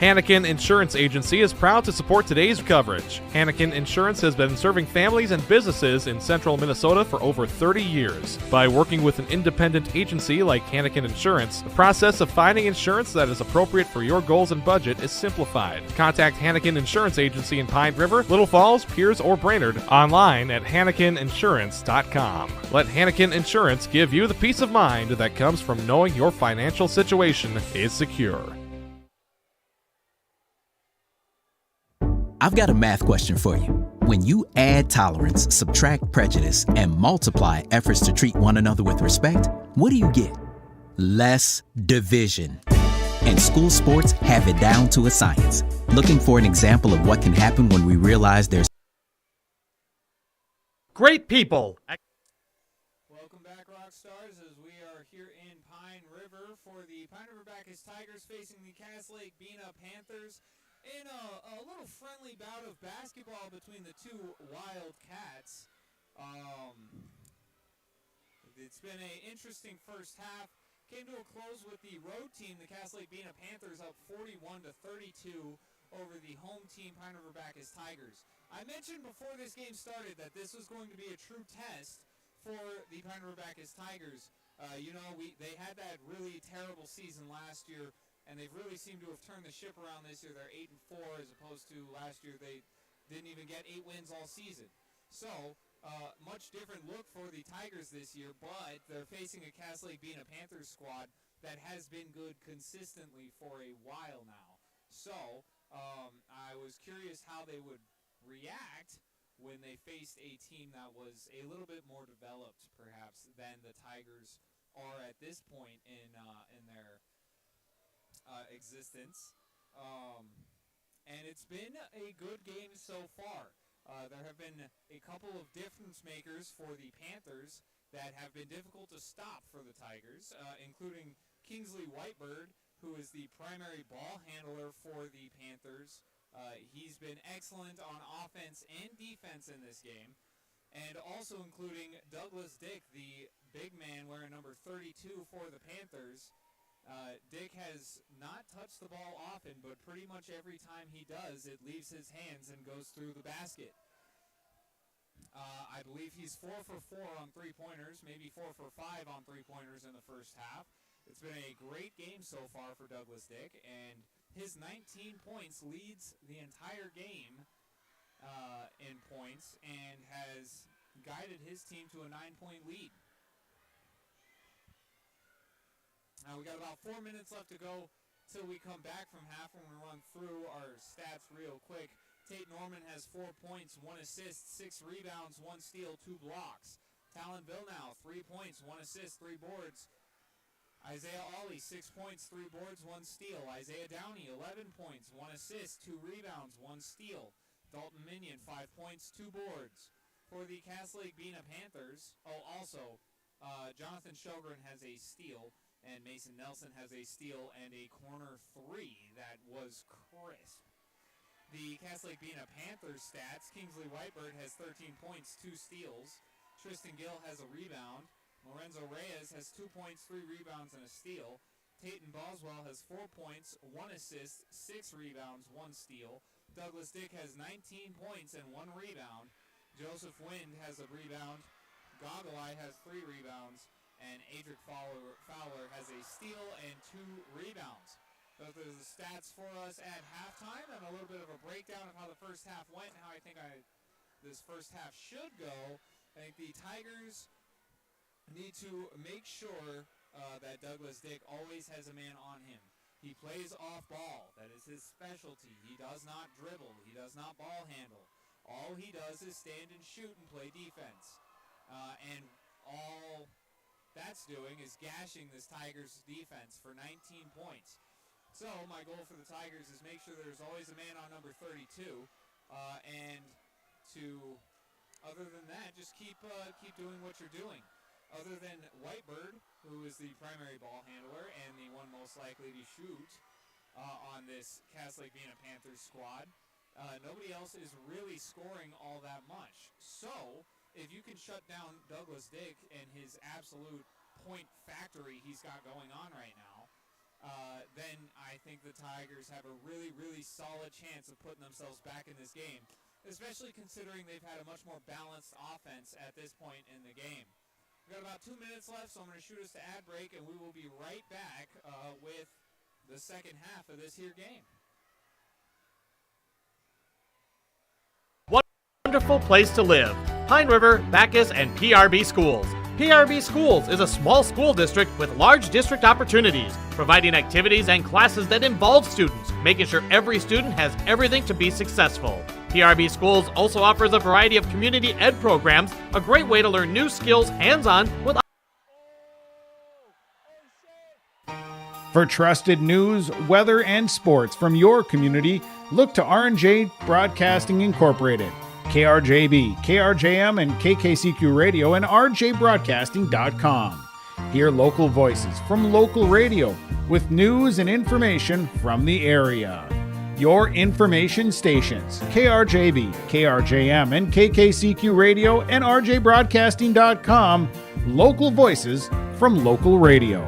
Hannikin Insurance Agency is proud to support today's coverage. Hannikin Insurance has been serving families and businesses in central Minnesota for over 30 years. By working with an independent agency like Hannikin Insurance, the process of finding insurance that is appropriate for your goals and budget is simplified. Contact Hannikin Insurance Agency in Pine River, Little Falls, Pierce, or Brainerd online at HannikinInsurance.com. Let Hannikin Insurance give you the peace of mind that comes from knowing your financial situation is secure. I've got a math question for you. When you add tolerance, subtract prejudice, and multiply efforts to treat one another with respect, what do you get? Less division. And school sports have it down to a science. Looking for an example of what can happen when we realize there's Great people. Welcome back, rock stars, as we are here in Pine River for the Pine River-Backus Tigers facing the Lake-Bena Panthers in a little friendly bout of basketball between the two Wildcats. It's been an interesting first half. Came to a close with the road team, the Lake-Bena Panthers, up 41-32 over the home team, Pine River-Backus Tigers. I mentioned before this game started that this was going to be a true test for the Pine River-Backus Tigers. They had that really terrible season last year, and they've really seemed to have turned the ship around this year. They're 8-4 as opposed to last year they didn't even get 8 wins all season. So, much different look for the Tigers this year, but they're facing a Lake-Bena Panthers squad that has been good consistently for a while now. So, I was curious how they would react when they faced a team that was a little bit more developed, perhaps, than the Tigers are at this point in their existence. And it's been a good game so far. There have been a couple of difference makers for the Panthers that have been difficult to stop for the Tigers, including Kingsley Whitebird, who is the primary ball handler for the Panthers. He's been excellent on offense and defense in this game. And also including Douglas Dick, the big man wearing number 32 for the Panthers. Dick has not touched the ball often, but pretty much every time he does, it leaves his hands and goes through the basket. I believe he's 4 for 4 on three-pointers, maybe 4 for 5 on three-pointers in the first half. It's been a great game so far for Douglas Dick, and his 19 points leads the entire game in points and has guided his team to a 9-point lead. Now we got about 4 minutes left to go till we come back from half. When we run through our stats real quick. Tate Norman has 4 points, 1 assist, 6 rebounds, 1 steal, 2 blocks. Talon Villeneuve, 3 points, 1 assist, 3 boards. Isaiah Ollie, 6 points, 3 boards, 1 steal. Isaiah Downey, 11 points, 1 assist, 2 rebounds, 1 steal. Dalton Minion, 5 points, 2 boards. For the Lake-Bena Panthers, Jonathan Sjogren has a steal, and Mason Nelson has a steal and a corner 3 that was crisp. The Lake-Bena Panthers stats, Kingsley Whitebird has 13 points, 2 steals. Tristan Gill has a rebound. Lorenzo Reyes has 2 points, 3 rebounds, and a steal. Tayton Boswell has 4 points, 1 assist, 6 rebounds, 1 steal. Douglas Dick has 19 points and 1 rebound. Joseph Wind has a rebound. Goggle Eye has 3 rebounds. And Adric Fowler has a steal and 2 rebounds. Those are the stats for us at halftime, and a little bit of a breakdown of how the first half went and how I think this first half should go. I think the Tigers need to make sure that Douglas Dick always has a man on him. He plays off ball. That is his specialty. He does not dribble. He does not ball handle. All he does is stand and shoot and play defense. And all that's doing is gashing this Tigers defense for 19 points. So my goal for the Tigers is make sure there's always a man on number 32, and other than that, just keep doing what you're doing. Other than Whitebird, who is the primary ball handler and the one most likely to shoot on this Lake-Bena Panthers squad, nobody else is really scoring all that much. So if you can shut down Douglas Dick and his absolute point factory he's got going on right now, then I think the Tigers have a really, really solid chance of putting themselves back in this game, especially considering they've had a much more balanced offense at this point in the game. We've got about 2 minutes left, so I'm going to shoot us to ad break, and we will be right back with the second half of this here game. Wonderful place to live. Pine River-Backus and PRB Schools. PRB Schools is a small school district with large district opportunities, providing activities and classes that involve students, making sure every student has everything to be successful. PRB Schools also offers a variety of community ed programs, a great way to learn new skills hands-on with. For trusted news, weather, and sports from your community, look to R&J Broadcasting Incorporated. KRJB, KRJM, and KKCQ Radio and rjbroadcasting.com. Hear local voices from local radio with news and information from the area. Your information stations, KRJB, KRJM, and KKCQ Radio and rjbroadcasting.com. Local voices from local radio.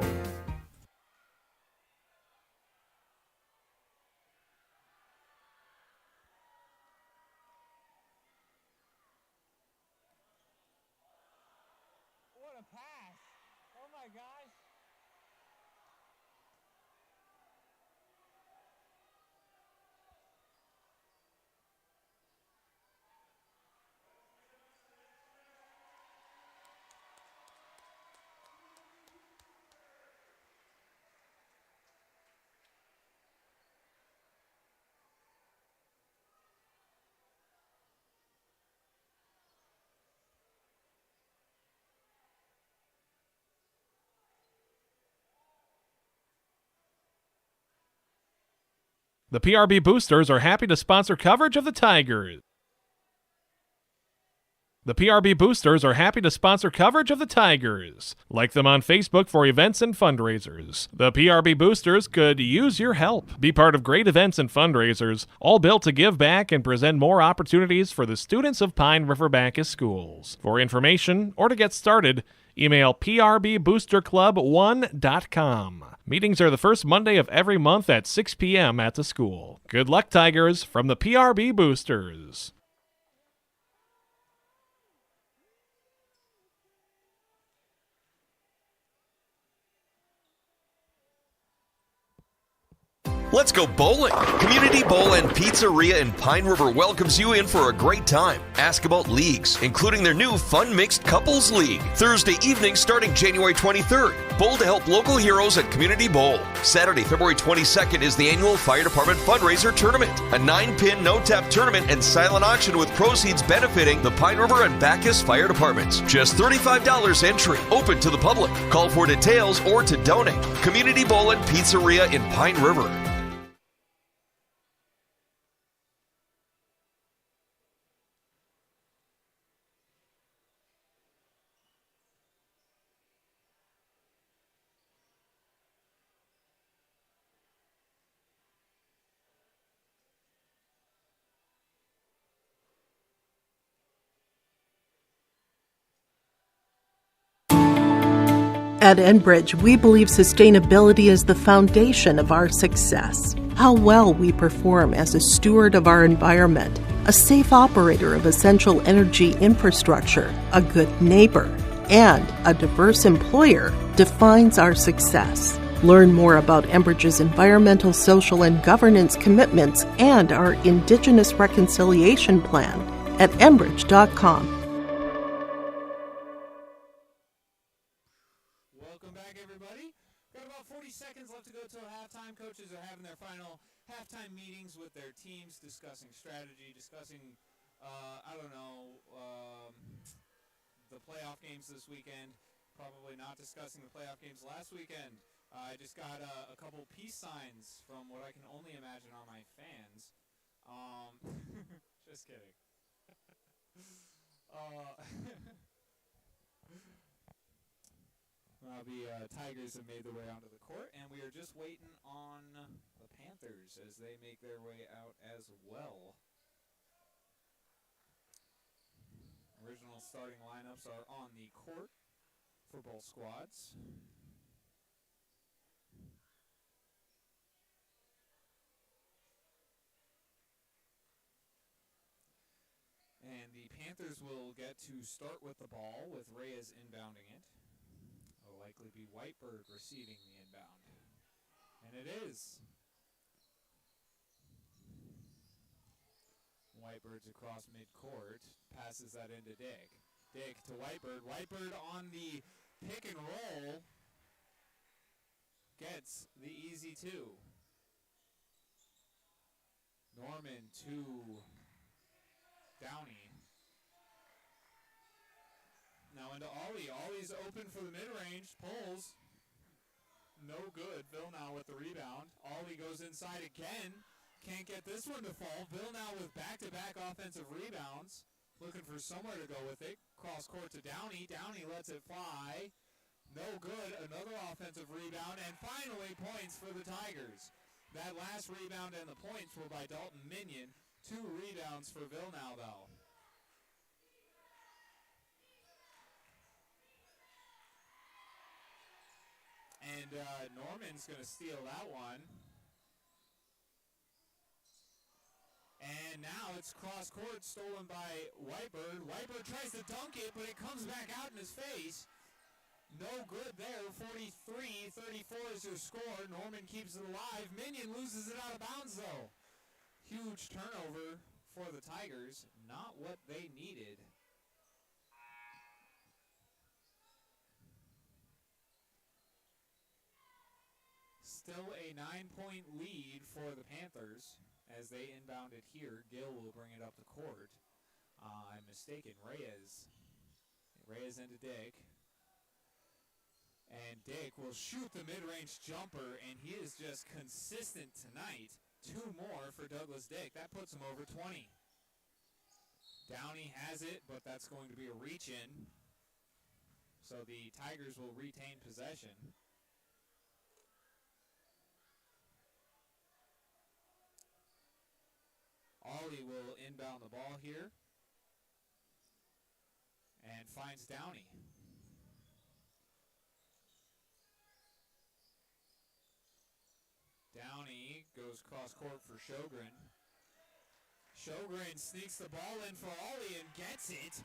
The PRB Boosters are happy to sponsor coverage of the Tigers. The PRB Boosters are happy to sponsor coverage of the Tigers. Like them on Facebook for events and fundraisers. The PRB Boosters could use your help. Be part of great events and fundraisers, all built to give back and present more opportunities for the students of Pine River-Backus schools. For information or to get started, email prboosterclub1.com. Meetings are the first Monday of every month at 6 p.m. at the school. Good luck, Tigers, from the PRB Boosters. Let's go bowling. Community Bowl and Pizzeria in Pine River welcomes you in for a great time. Ask about leagues, including their new Fun Mixed Couples League. Thursday evening starting January 23rd. Bowl to help local heroes at Community Bowl. Saturday, February 22nd is the annual Fire Department Fundraiser Tournament. A 9-pin no-tap tournament and silent auction with proceeds benefiting the Pine River and Backus Fire Departments. Just $35 entry. Open to the public. Call for details or to donate. Community Bowl and Pizzeria in Pine River. At Enbridge, we believe sustainability is the foundation of our success. How well we perform as a steward of our environment, a safe operator of essential energy infrastructure, a good neighbor, and a diverse employer defines our success. Learn more about Enbridge's environmental, social, and governance commitments and our Indigenous Reconciliation Plan at enbridge.com. Welcome back, everybody. Got about 40 seconds left to go till halftime. Coaches are having their final halftime meetings with their teams, discussing strategy, discussing, the playoff games this weekend. Probably not discussing the playoff games last weekend. I just got a couple peace signs from what I can only imagine are my fans. Just kidding. The Tigers have made their way onto the court, and we are just waiting on the Panthers as they make their way out as well. Original starting lineups are on the court for both squads. And the Panthers will get to start with the ball with Reyes inbounding it. It'll likely be Whitebird receiving the inbound. And it is. Whitebird's across midcourt, passes that into Dick. Dick to Whitebird. Whitebird on the pick and roll gets the easy two. Norman to Downey. Now into Ollie. Ollie's open for the mid-range. Pulls. No good. Villeneuve with the rebound. Ollie goes inside again. Can't get this one to fall. Villeneuve with back-to-back offensive rebounds. Looking for somewhere to go with it. Cross court to Downey. Downey lets it fly. No good. Another offensive rebound. And finally points for the Tigers. That last rebound and the points were by Dalton Minion. 2 rebounds for Villeneuve, though. And Norman's going to steal that one. And now it's cross court, stolen by Whitebird. Whitebird tries to dunk it, but it comes back out in his face. No good there. 43-34 is your score. Norman keeps it alive. Minion loses it out of bounds, though. Huge turnover for the Tigers. Not what they needed. Still a 9-point lead for the Panthers as they inbound it here. Gill will bring it up the court. I'm mistaken. Reyes into Dick. And Dick will shoot the mid-range jumper, and he is just consistent tonight. 2 more for Douglas Dick. That puts him over 20. Downey has it, but that's going to be a reach-in. So the Tigers will retain possession. Ollie will inbound the ball here. And finds Downey. Downey goes cross court for Sjogren. Sjogren sneaks the ball in for Ollie and gets it.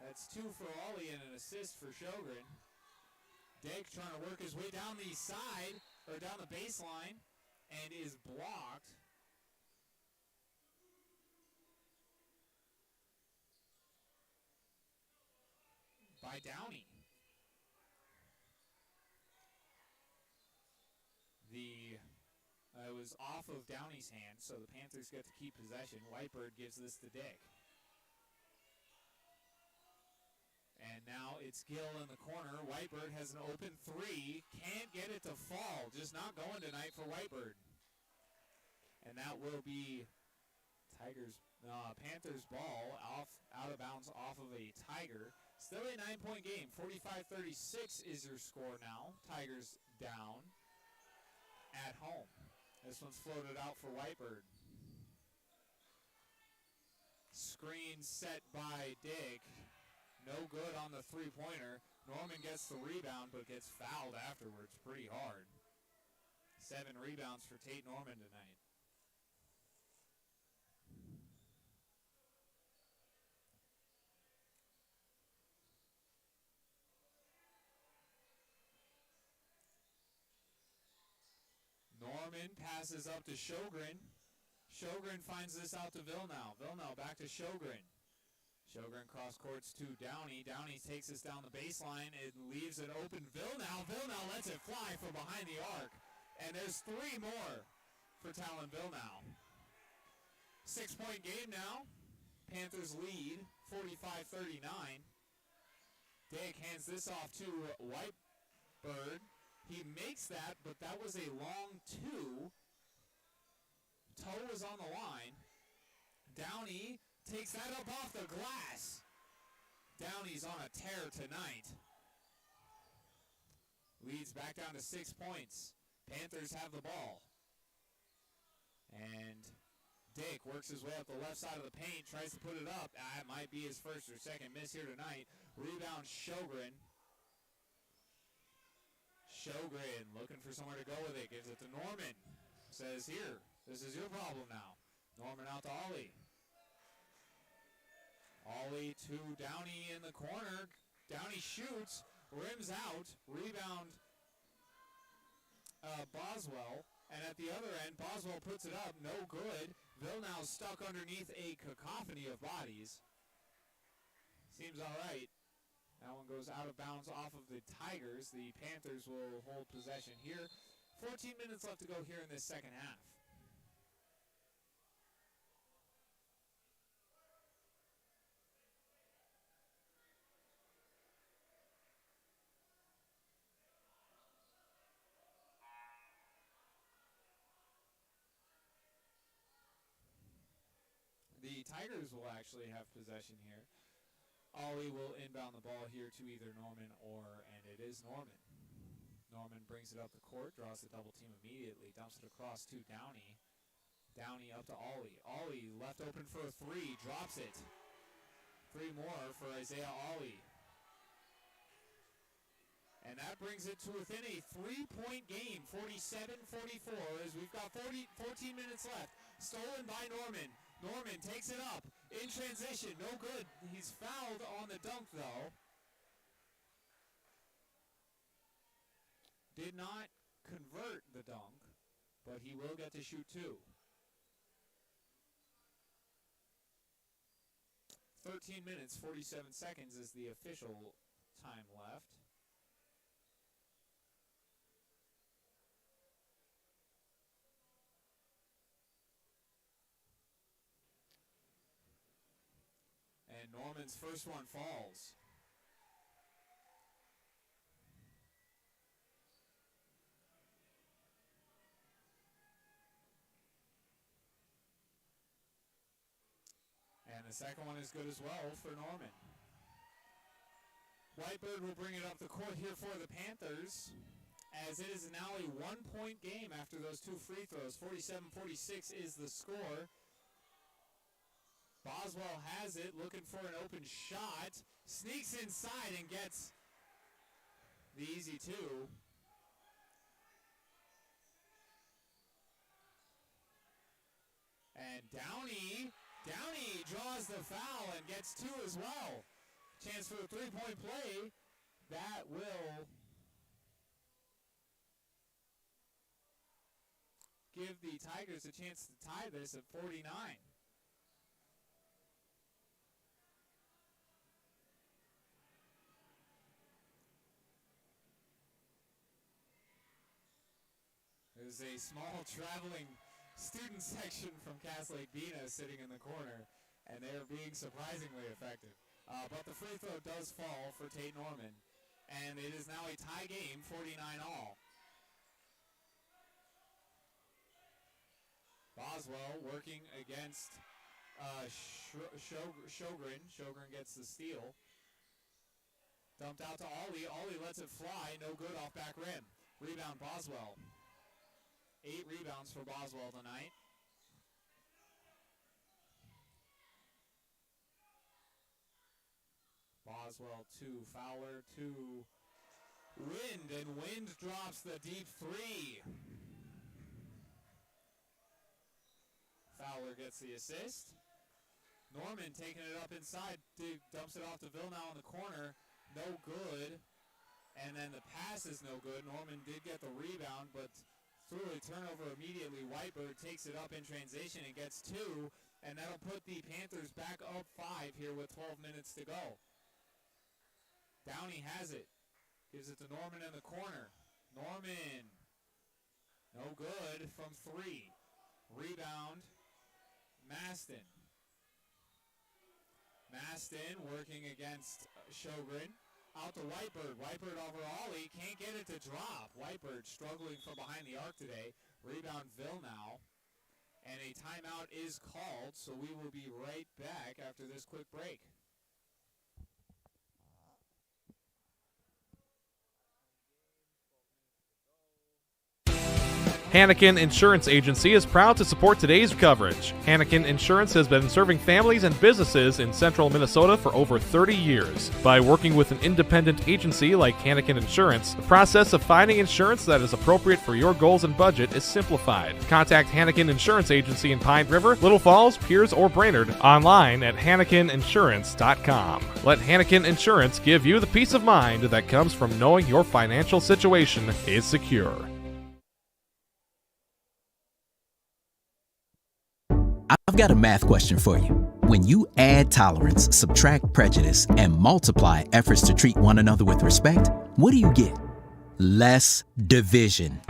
That's 2 for Ollie and an assist for Sjogren. Dick trying to work his way down the side, or down the baseline, and is blocked. By Downey. It was off of Downey's hand, so the Panthers get to keep possession. Whitebird gives this to Dick. And now it's Gill in the corner. Whitebird has an open 3. Can't get it to fall. Just not going tonight for Whitebird. And that will be Panthers ball out of bounds off of a Tiger. Still a 9-point game. 45-36 is your score now. Tigers down at home. This one's floated out for Whitebird. Screen set by Dick. No good on the 3-pointer. Norman gets the rebound, but gets fouled afterwards pretty hard. 7 rebounds for Tate Norman tonight. Norman passes up to Sjogren. Sjogren finds this out to Villeneuve. Villeneuve back to Sjogren. Sjogren cross courts to Downey. Downey takes this down the baseline. It leaves it open. Villeneuve. Villeneuve lets it fly from behind the arc. And there's 3 more for Talon Villeneuve. 6-point game now. Panthers lead 45-39. Dick hands this off to Whitebird. He makes that, but that was a long 2. Toe was on the line. Downey takes that up off the glass. Downey's on a tear tonight. Leads back down to 6 points. Panthers have the ball. And Dick works his way up the left side of the paint, tries to put it up. It might be his first or second miss here tonight. Rebound Sjogren. Sjogren looking for somewhere to go with it. Gives it to Norman. Says, here, this is your problem now. Norman out to Ollie. Ollie to Downey in the corner. Downey shoots, rims out, rebound Boswell. And at the other end, Boswell puts it up, no good. Villeneuve stuck underneath a cacophony of bodies. Seems all right. That one goes out of bounds off of the Tigers. The Panthers will hold possession here. 14 minutes left to go here in this second half. The Tigers will actually have possession here. Ollie will inbound the ball here to either Norman and it is Norman. Norman brings it up the court, draws the double team immediately, dumps it across to Downey. Downey up to Ollie. Ollie left open for a three, drops it. Three more for Isaiah Ollie. And that brings it to within a 3-point game, 47-44, as we've got 14 minutes left. Stolen by Norman. Norman takes it up in transition. No good. He's fouled on the dunk, though. Did not convert the dunk, but he will get to shoot two. 13 minutes, 47 seconds is the official time left. And Norman's first one falls. And the second one is good as well for Norman. Whitebird will bring it up the court here for the Panthers, as it is now a 1-point game after those two free throws. 47-46 is the score. Boswell has it, looking for an open shot. Sneaks inside and gets the easy two. And Downey draws the foul and gets two as well. Chance for the three-point play. That will give the Tigers a chance to tie this at 49. There's a small traveling student section from Lake-Bena sitting in the corner, and they are being surprisingly effective. But the free throw does fall for Tate Norman, and it is now a tie game, 49 all. Boswell working against Sjogren. Sjogren gets the steal. Dumped out to Ollie. Ollie lets it fly. No good off back rim. Rebound Boswell. 8 rebounds for Boswell tonight. Boswell to Fowler to Wind, and Wind drops the deep three. Fowler gets the assist. Norman taking it up inside, dumps it off to Villeneuve in the corner. No good. And then the pass is no good. Norman did get the rebound, but through a turnover immediately. Whitebird takes it up in transition and gets two, and that'll put the Panthers back up 5 here with 12 minutes to go. Downey has it. Gives it to Norman in the corner. Norman. No good from 3. Rebound. Maston. Maston working against Sjogren. Out to Whitebird. Whitebird over Ollie. Can't get it to drop. Whitebird struggling from behind the arc today. Rebound Villeneuve. And a timeout is called, so we will be right back after this quick break. Hannikin Insurance Agency is proud to support today's coverage. Hannikin Insurance has been serving families and businesses in central Minnesota for over 30 years. By working with an independent agency like Hannikin Insurance, the process of finding insurance that is appropriate for your goals and budget is simplified. Contact Hannikin Insurance Agency in Pine River, Little Falls, Pierce, or Brainerd online at HannikinInsurance.com. Let Hannikin Insurance give you the peace of mind that comes from knowing your financial situation is secure. I've got a math question for you. When you add tolerance, subtract prejudice, and multiply efforts to treat one another with respect, what do you get? Less division.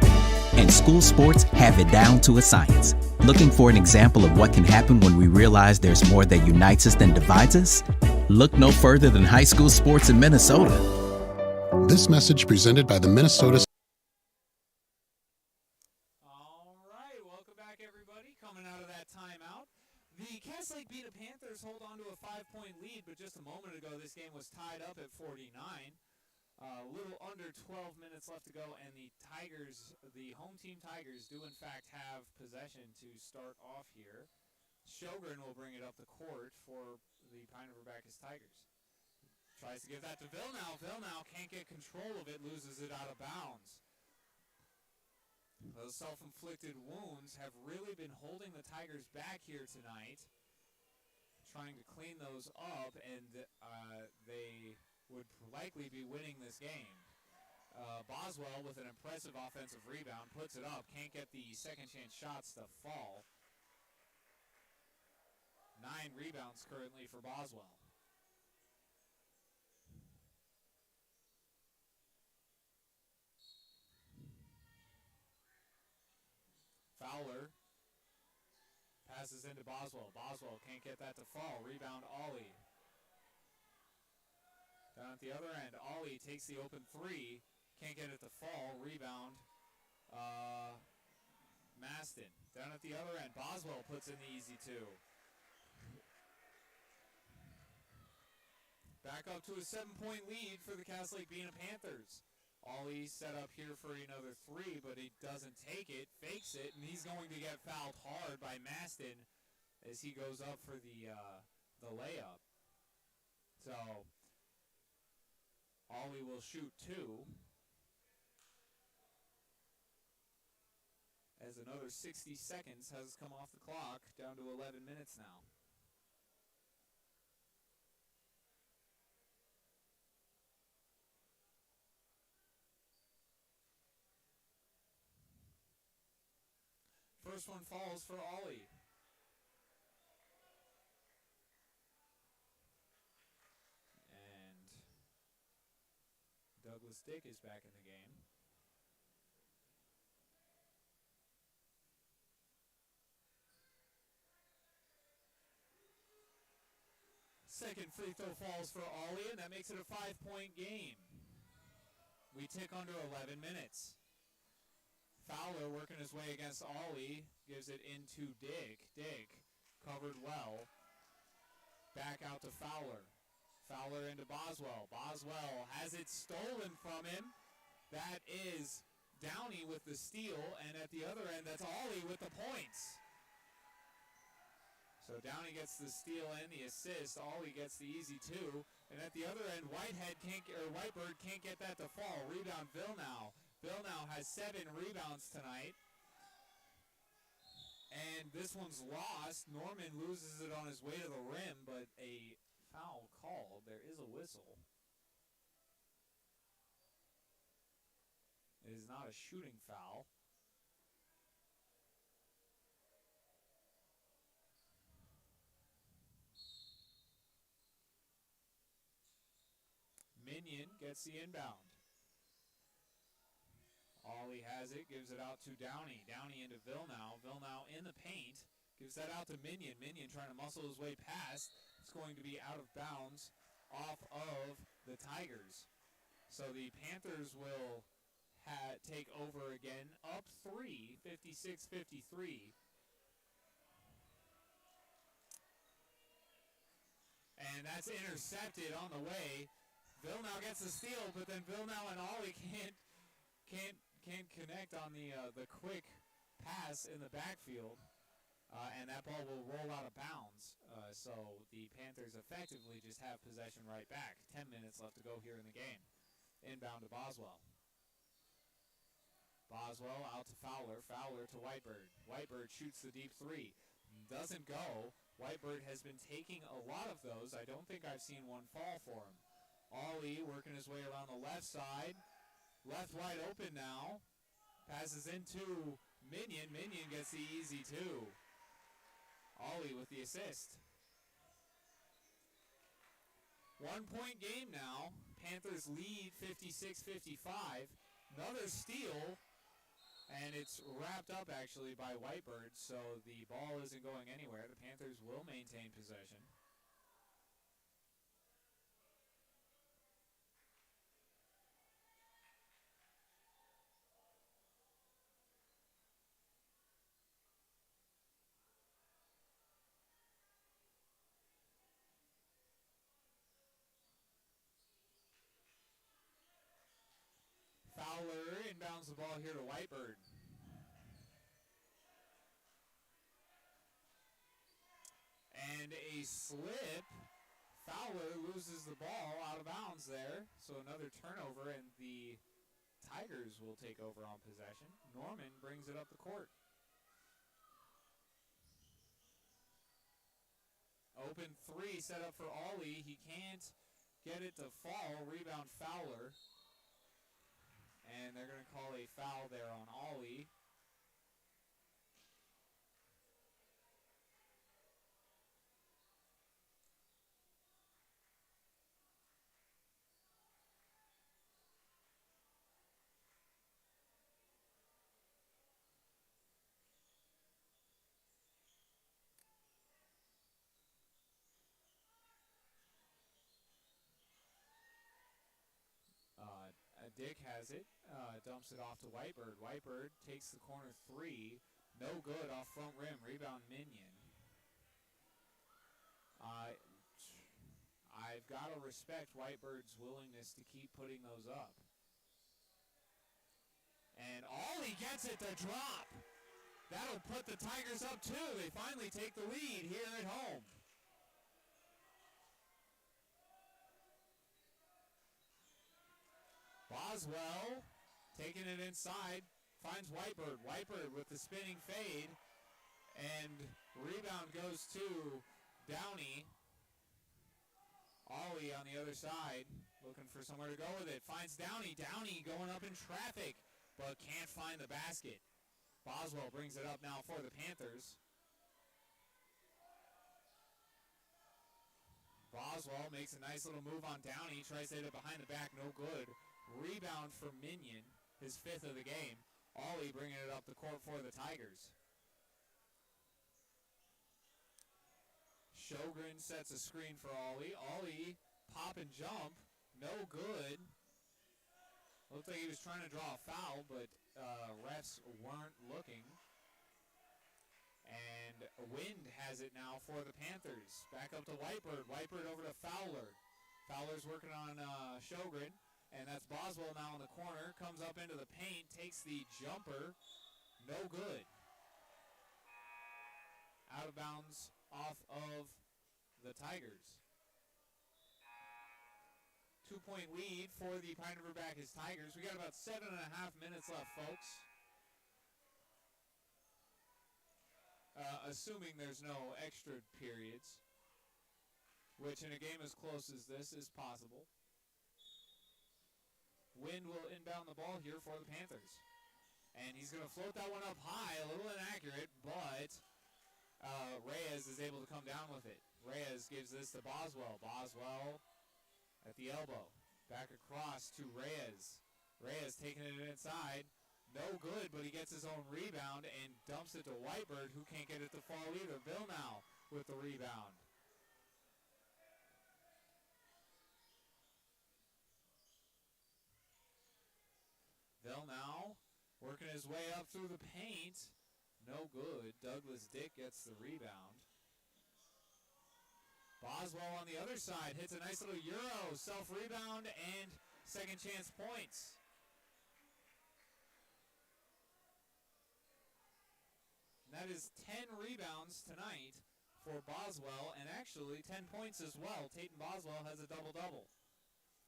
And school sports have it down to a science. Looking for an example of what can happen when we realize there's more that unites us than divides us? Look no further than high school sports in Minnesota. This message presented by the Minnesota. All right, welcome back, everybody. Coming out of that timeout, the Cass Lake-Bena Panthers hold on to a 5-point lead, but just a moment ago, this game was tied up at 49. A little under 12 minutes left to go, and the Tigers, the home team Tigers, do in fact have possession to start off here. Sjogren will bring it up the court for the Pine River-Backus Tigers. Tries to give that to Vilnau. Vilnau can't get control of it, loses it out of bounds. Those self-inflicted wounds have really been holding the Tigers back here tonight, trying to clean those up, and they would likely be winning this game. Boswell with an impressive offensive rebound, puts it up, can't get the second chance shots to fall. 9 rebounds currently for Boswell. Fowler passes into Boswell. Boswell can't get that to fall. Rebound, Ollie. Down at the other end, Ollie takes the open 3. Can't get it to fall. Rebound, Maston. Down at the other end, Boswell puts in the easy 2. Back up to a 7-point lead for the Cass Lake-Bena Panthers. Ollie set up here for another 3, but he doesn't take it, fakes it, and he's going to get fouled hard by Maston as he goes up for the layup. So Ollie will shoot 2. As another 60 seconds has come off the clock, down to 11 minutes now. First one falls for Ollie. And Douglas Dick is back in the game. Second free throw falls for Ollie, and that makes it a 5-point game. We tick under 11 minutes. Fowler working his way against Ollie, gives it into Dick. Dick covered well. Back out to Fowler. Fowler into Boswell. Boswell has it stolen from him. That is Downey with the steal, and at the other end, that's Ollie with the points. So Downey gets the steal and the assist. Ollie gets the easy 2, and at the other end, Whitebird can't get that to fall. Rebound Vilnau. Vilnau has 7 rebounds tonight. And this one's lost. Norman loses it on his way to the rim, but a foul called. There is a whistle. It is not a shooting foul. Minion gets the inbound. Ollie has it, gives it out to Downey. Downey into Vilnau. Vilnau in the paint. Gives that out to Minion. Minion trying to muscle his way past. It's going to be out of bounds off of the Tigers. So the Panthers will take over again. Up 3, 56-53. And that's intercepted on the way. Vilnau gets the steal, but then Vilnau and Ollie can't connect on the quick pass in the backfield, and that ball will roll out of bounds. So the Panthers effectively just have possession right back. 10 minutes left to go here in the game. Inbound to Boswell. Boswell out to Fowler. Fowler to Whitebird. Whitebird shoots the deep three. Doesn't go. Whitebird has been taking a lot of those. I don't think I've seen one fall for him. Ollie working his way around the left side. Left wide open now. Passes into Minion. Minion gets the easy two. Ollie with the assist. 1 point game now. Panthers lead 56-55. Another steal. And it's wrapped up actually by Whitebird, so the ball isn't going anywhere. The Panthers will maintain possession. Fowler inbounds the ball here to Whitebird. And a slip. Fowler loses the ball out of bounds there. So another turnover, and the Tigers will take over on possession. Norman brings it up the court. Open three set up for Ollie. He can't get it to fall. Rebound Fowler. And they're going to call a foul there on Ollie. Dick has it, dumps it off to Whitebird. Whitebird takes the corner three. No good off front rim. Rebound Minion. I've got to respect Whitebird's willingness to keep putting those up. And Ollie gets it to drop. That'll put the Tigers up too. They finally take the lead here at home. Boswell taking it inside, finds Whitebird. Whitebird with the spinning fade, and rebound goes to Downey. Ollie on the other side, looking for somewhere to go with it. Finds Downey. Downey going up in traffic, but can't find the basket. Boswell brings it up now for the Panthers. Boswell makes a nice little move on Downey. Tries to hit it behind the back, no good. Rebound for Minion, his fifth of the game. Ollie bringing it up the court for the Tigers. Sjogren sets a screen for Ollie. Ollie, pop and jump, no good. Looked like he was trying to draw a foul, but refs weren't looking. And Wind has it now for the Panthers. Back up to Whitebird. Whitebird over to Fowler. Fowler's working on Sjogren. And that's Boswell now in the corner. Comes up into the paint. Takes the jumper. No good. Out of bounds off of the Tigers. 2-point lead for the Pine River-Backus Tigers. We got about 7.5 minutes left, folks. Assuming there's no extra periods, which in a game as close as this is possible. Wind will inbound the ball here for the Panthers. And he's going to float that one up high, a little inaccurate, but Reyes is able to come down with it. Reyes gives this to Boswell. Boswell at the elbow. Back across to Reyes. Reyes taking it inside. No good, but he gets his own rebound and dumps it to Whitebird, who can't get it to fall either. Bill now with the rebound. Bill now working his way up through the paint. No good. Douglas Dick gets the rebound. Boswell on the other side hits a nice little Euro. Self-rebound and second chance points. That is 10 rebounds tonight for Boswell, and actually 10 points as well. Tatum Boswell has a double-double.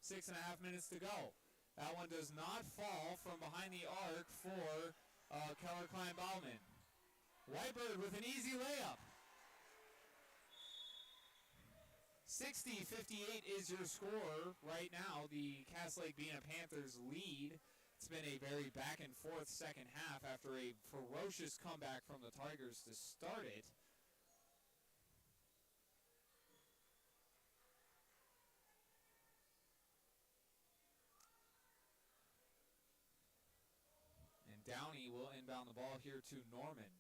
6.5 minutes to go. That one does not fall from behind the arc for Keller Klein-Bauman. Whitebird with an easy layup. 60-58 is your score right now. The Cass Lake-Bena Panthers lead. It's been a very back-and-forth second half after a ferocious comeback from the Tigers to start it. And Downey will inbound the ball here to Norman.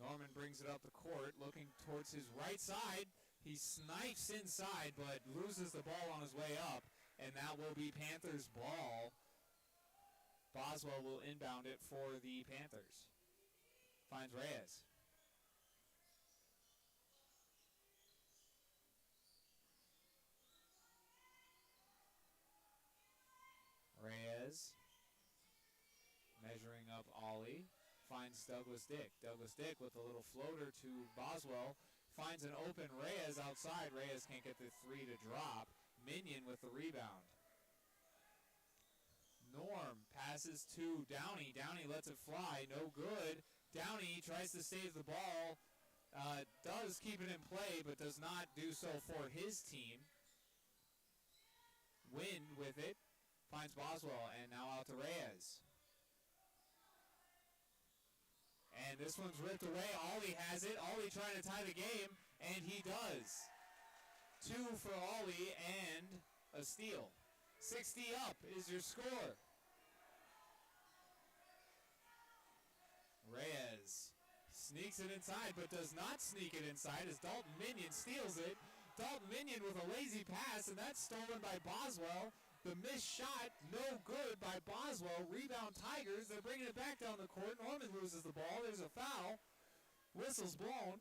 Norman brings it up the court, looking towards his right side. He snipes inside, but loses the ball on his way up, and that will be Panthers' ball. Boswell will inbound it for the Panthers. Finds Reyes. Reyes measuring up Ollie. Finds Douglas Dick. Douglas Dick with a little floater to Boswell. Finds an open Reyes outside. Reyes can't get the three to drop. Minion with the rebound. Norm passes to Downey. Downey lets it fly. No good. Downey tries to save the ball. Does keep it in play, but does not do so for his team. Wind with it. Finds Boswell, and now out to Reyes. And this one's ripped away. Ollie has it. Ollie trying to tie the game, and he does. 2 for Ollie and a steal. 60 up is your score. Reyes sneaks it inside, but does not sneak it inside as Dalton Minion steals it. Dalton Minion with a lazy pass, and that's stolen by Boswell. The missed shot, no good by Boswell. Rebound Tigers. They're bringing it back down the court. Norman loses the ball. There's a foul. Whistle's blown.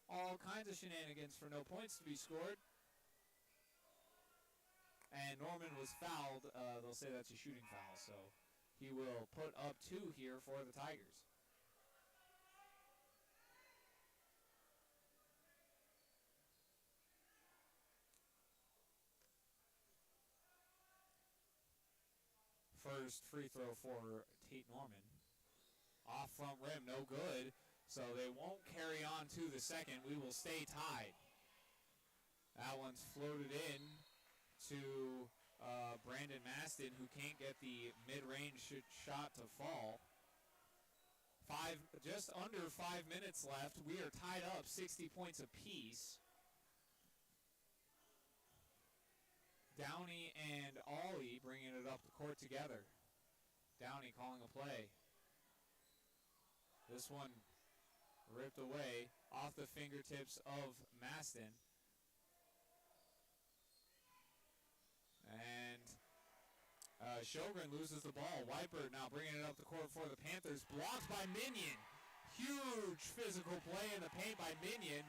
All kinds of shenanigans for no points to be scored. And Norman was fouled. They'll say that's a shooting foul, so he will put up 2 here for the Tigers. First free throw for Tate Norman. Off front rim, no good. So they won't carry on to the second. We will stay tied. That one's floated in to Brandon Maston, who can't get the mid-range shot to fall. Just under 5 minutes left. We are tied up 60 points apiece. Downey and Ollie bringing it up the court together. Downey calling a play. This one ripped away off the fingertips of Maston. And Sjogren loses the ball. Whitebird now bringing it up the court for the Panthers. Blocked by Minion. Huge physical play in the paint by Minion.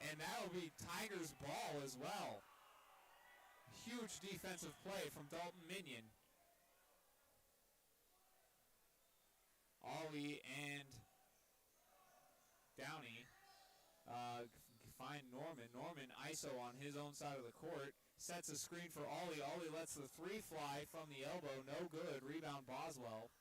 And that'll be Tigers' ball as well. Huge defensive play from Dalton Minion. Ollie and Downey find Norman. Norman ISO on his own side of the court. Sets a screen for Ollie. Ollie lets the 3 fly from the elbow. No good. Rebound Boswell.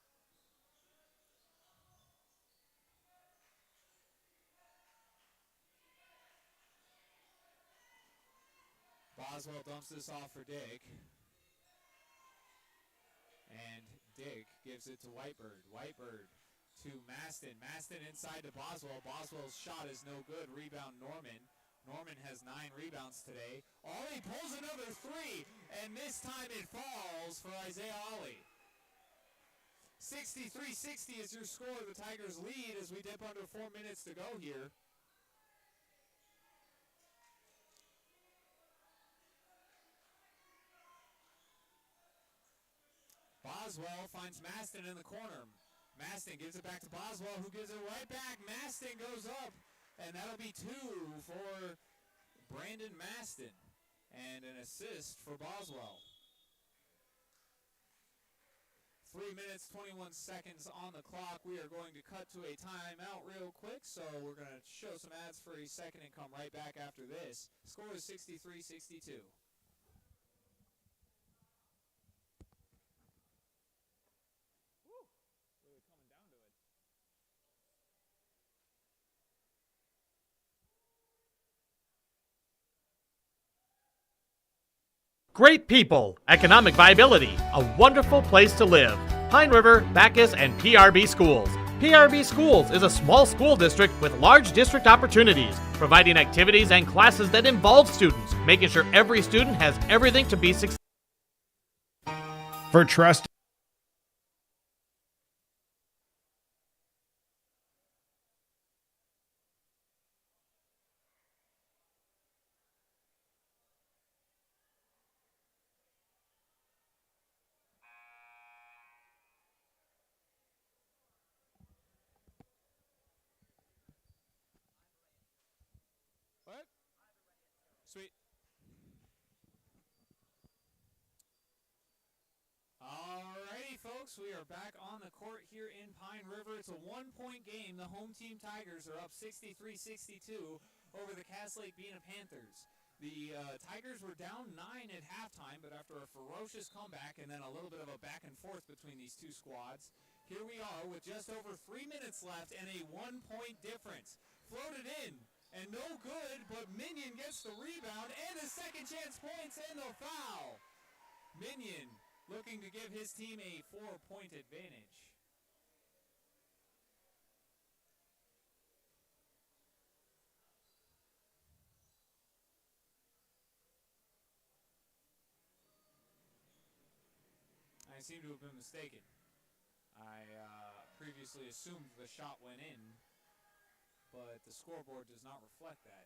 Boswell dumps this off for Dick. And Dick gives it to Whitebird. Whitebird to Maston. Maston inside to Boswell. Boswell's shot is no good. Rebound Norman. Norman has 9 rebounds today. Ollie pulls another 3, and this time it falls for Isaiah Ollie. 63-60 is your score. The Tigers lead as we dip under 4 minutes to go here. Boswell finds Maston in the corner. Maston gives it back to Boswell, who gives it right back. Maston goes up, and that'll be 2 for Brandon Maston. and an assist for Boswell. 3 minutes, 21 seconds on the clock. We are going to cut to a timeout real quick, so we're going to show some ads for a second and come right back after this. Score is 63-62. Great people, economic viability, a wonderful place to live. Pine River-Backus, and PRB Schools. PRB Schools is a small school district with large district opportunities, providing activities and classes that involve students, making sure every student has everything to be successful. For trust. What? Sweet. Alrighty, folks, we are back on the court here in Pine River. It's a one-point game. The home team Tigers are up 63-62 over the Lake-Bena Panthers. The Tigers were down 9 at halftime, but after a ferocious comeback and then a little bit of a back and forth between these two squads, here we are with just over 3 minutes left and a one-point difference. Floated in. And no good, but Minion gets the rebound and a second chance points and the foul. Minion looking to give his team a 4-point advantage. I seem to have been mistaken. I previously assumed the shot went in, but the scoreboard does not reflect that.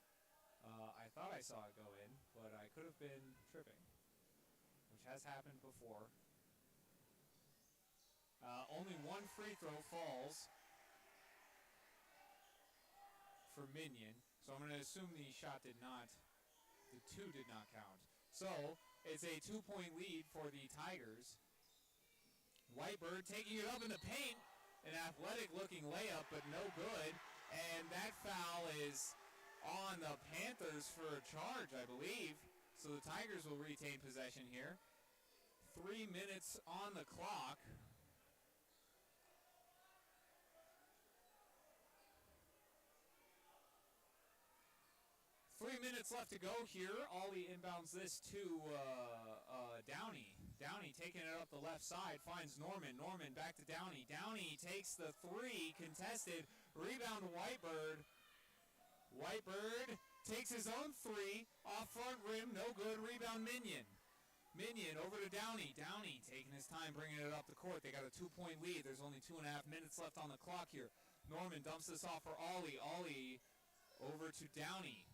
I thought I saw it go in, but I could have been tripping, which has happened before. Only one free throw falls for Minion, so I'm going to assume the shot did not, the two did not count. So it's a 2-point lead for the Tigers. Whitebird taking it up in the paint, an athletic-looking layup, but no good. And that foul is on the Panthers for a charge, I believe. So the Tigers will retain possession here. 3 minutes on the clock. Three minutes left to go here. Ollie inbounds this to Downey. Downey taking it up the left side, finds Norman. Norman back to Downey. Downey takes the three, contested. Rebound to Whitebird. Whitebird takes his own three, off front rim, no good. Rebound Minion. Minion over to Downey. Downey taking his time, bringing it up the court. They got a 2-point lead. There's only 2.5 minutes left on the clock here. Norman dumps this off for Ollie. Ollie over to Downey.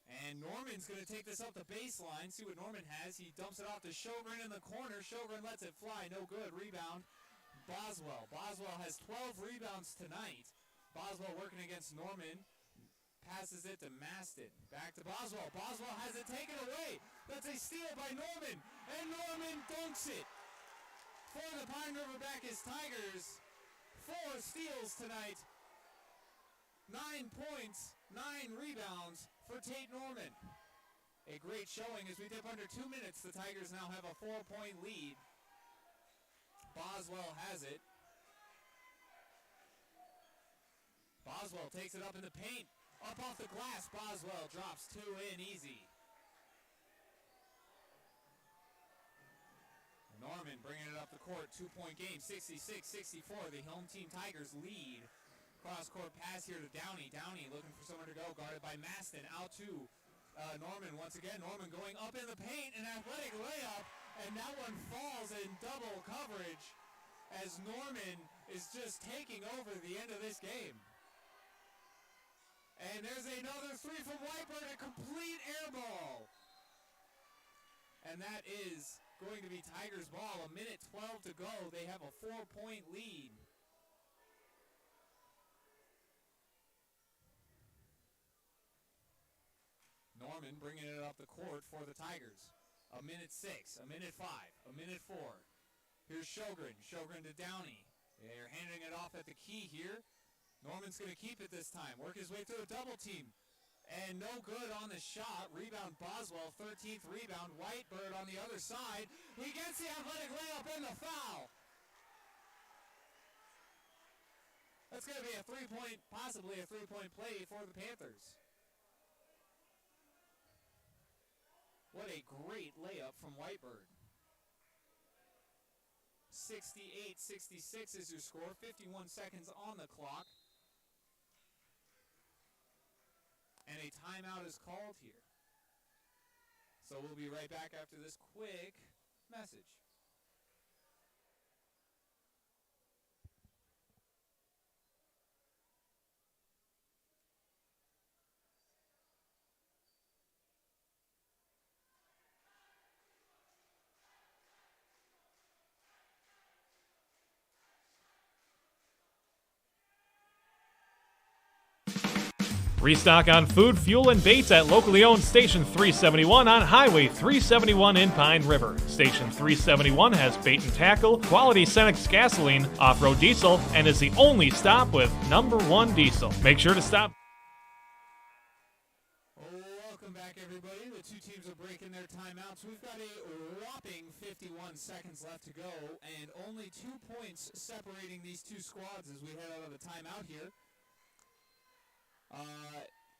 And Norman's going to take this up the baseline, see what Norman has. He dumps it off to Sjogren in the corner. Sjogren lets it fly, no good. Rebound, Boswell. Boswell has 12 rebounds tonight. Boswell working against Norman. Passes it to Maston. Back to Boswell. Boswell has it taken away. That's a steal by Norman. And Norman dunks it for the Pine River-Backus Tigers. 4 steals tonight. 9 points, 9 rebounds for Tate Norman. A great showing as we dip under 2 minutes. The Tigers now have a 4-point lead. Boswell has it. Boswell takes it up in the paint. Up off the glass, Boswell drops 2 in easy. Norman bringing it up the court. 2-point game, 66-64. The home team Tigers lead. Cross-court pass here to Downey. Downey looking for somewhere to go, guarded by Maston. Out to Norman once again. Norman going up in the paint, an athletic layup, and that one falls in double coverage as Norman is just taking over the end of this game. And there's another three from Whitebird, a complete air ball. And that is going to be Tigers ball. 1:12 to go. They have a 4-point lead. Norman bringing it up the court for the Tigers. A minute 6, a minute 5, a minute 4. Here's Sjogren. Sjogren to Downey. They're handing it off at the key here. Norman's going to keep it this time. Work his way through a double team. And no good on the shot. Rebound Boswell, 13th rebound. Whitebird on the other side. He gets the athletic layup and the foul. That's going to be a three-point, possibly a three-point play for the Panthers. What a great layup from Whitebird. 68-66 is your score. 51 seconds on the clock. And a timeout is called here. So we'll be right back after this quick message. Restock on food, fuel, and baits at locally owned Station 371 on Highway 371 in Pine River. Station 371 has bait and tackle, quality Cenex gasoline, off-road diesel, and is the only stop with #1 diesel. Make sure to stop. Welcome back, everybody. The two teams are breaking their timeouts. We've got a whopping 51 seconds left to go, and only 2 points separating these two squads as we head out of the timeout here.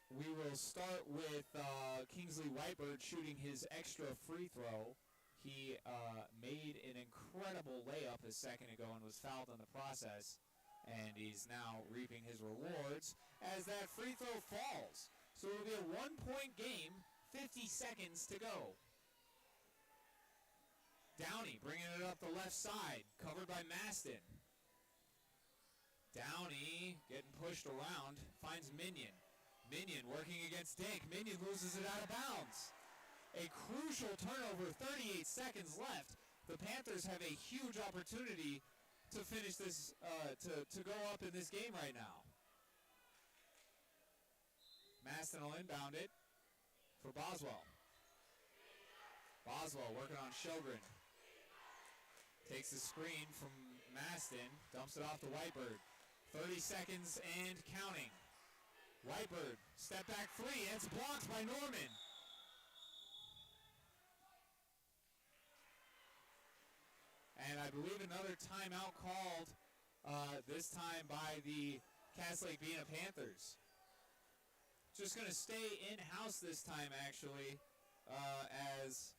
We will start with Kingsley Whitebird shooting his extra free throw. He made an incredible layup a second ago and was fouled in the process. And he's now reaping his rewards as that free throw falls. So it'll be a 1-point game, 50 seconds to go. Downey bringing it up the left side, covered by Maston. Downey getting pushed around, finds Minion. Minion working against Dink. Minion loses it out of bounds. A crucial turnover, 38 seconds left. The Panthers have a huge opportunity to finish this, to go up in this game right now. Maston will inbound it for Boswell. Boswell working on Sjogren. Takes the screen from Maston, dumps it off to Whitebird. 30 seconds and counting. Whitebird, step back three, and it's blocked by Norman. And I believe another timeout called, this time by the Lake-Bena Panthers. Just going to stay in-house this time, actually, as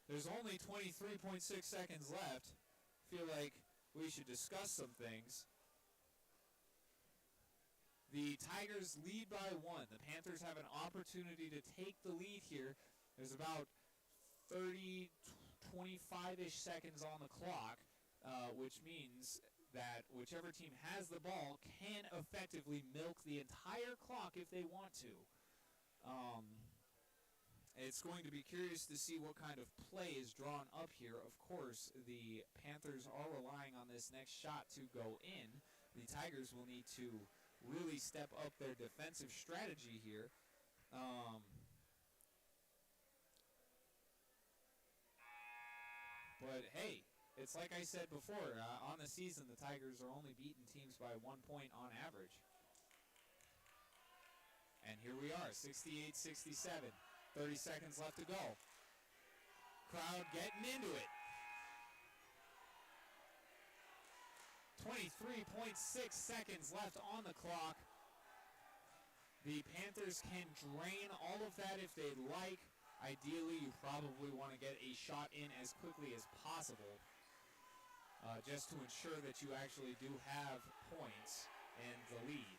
there's only 23.6 seconds left. Feel like we should discuss some things. The Tigers lead by 1. The Panthers have an opportunity to take the lead here. There's about 30, 25-ish seconds on the clock, which means that whichever team has the ball can effectively milk the entire clock if they want to. It's going to be curious to see what kind of play is drawn up here. Of course, the Panthers are relying on this next shot to go in. The Tigers will need to really step up their defensive strategy here. But hey, it's like I said before, on the season the Tigers are only beating teams by 1 point on average. And here we are, 68-67, 30 seconds left to go. Crowd getting into it. 23.6 seconds left on the clock. The Panthers can drain all of that if they'd like. Ideally, you probably want to get a shot in as quickly as possible, just to ensure that you actually do have points and the lead.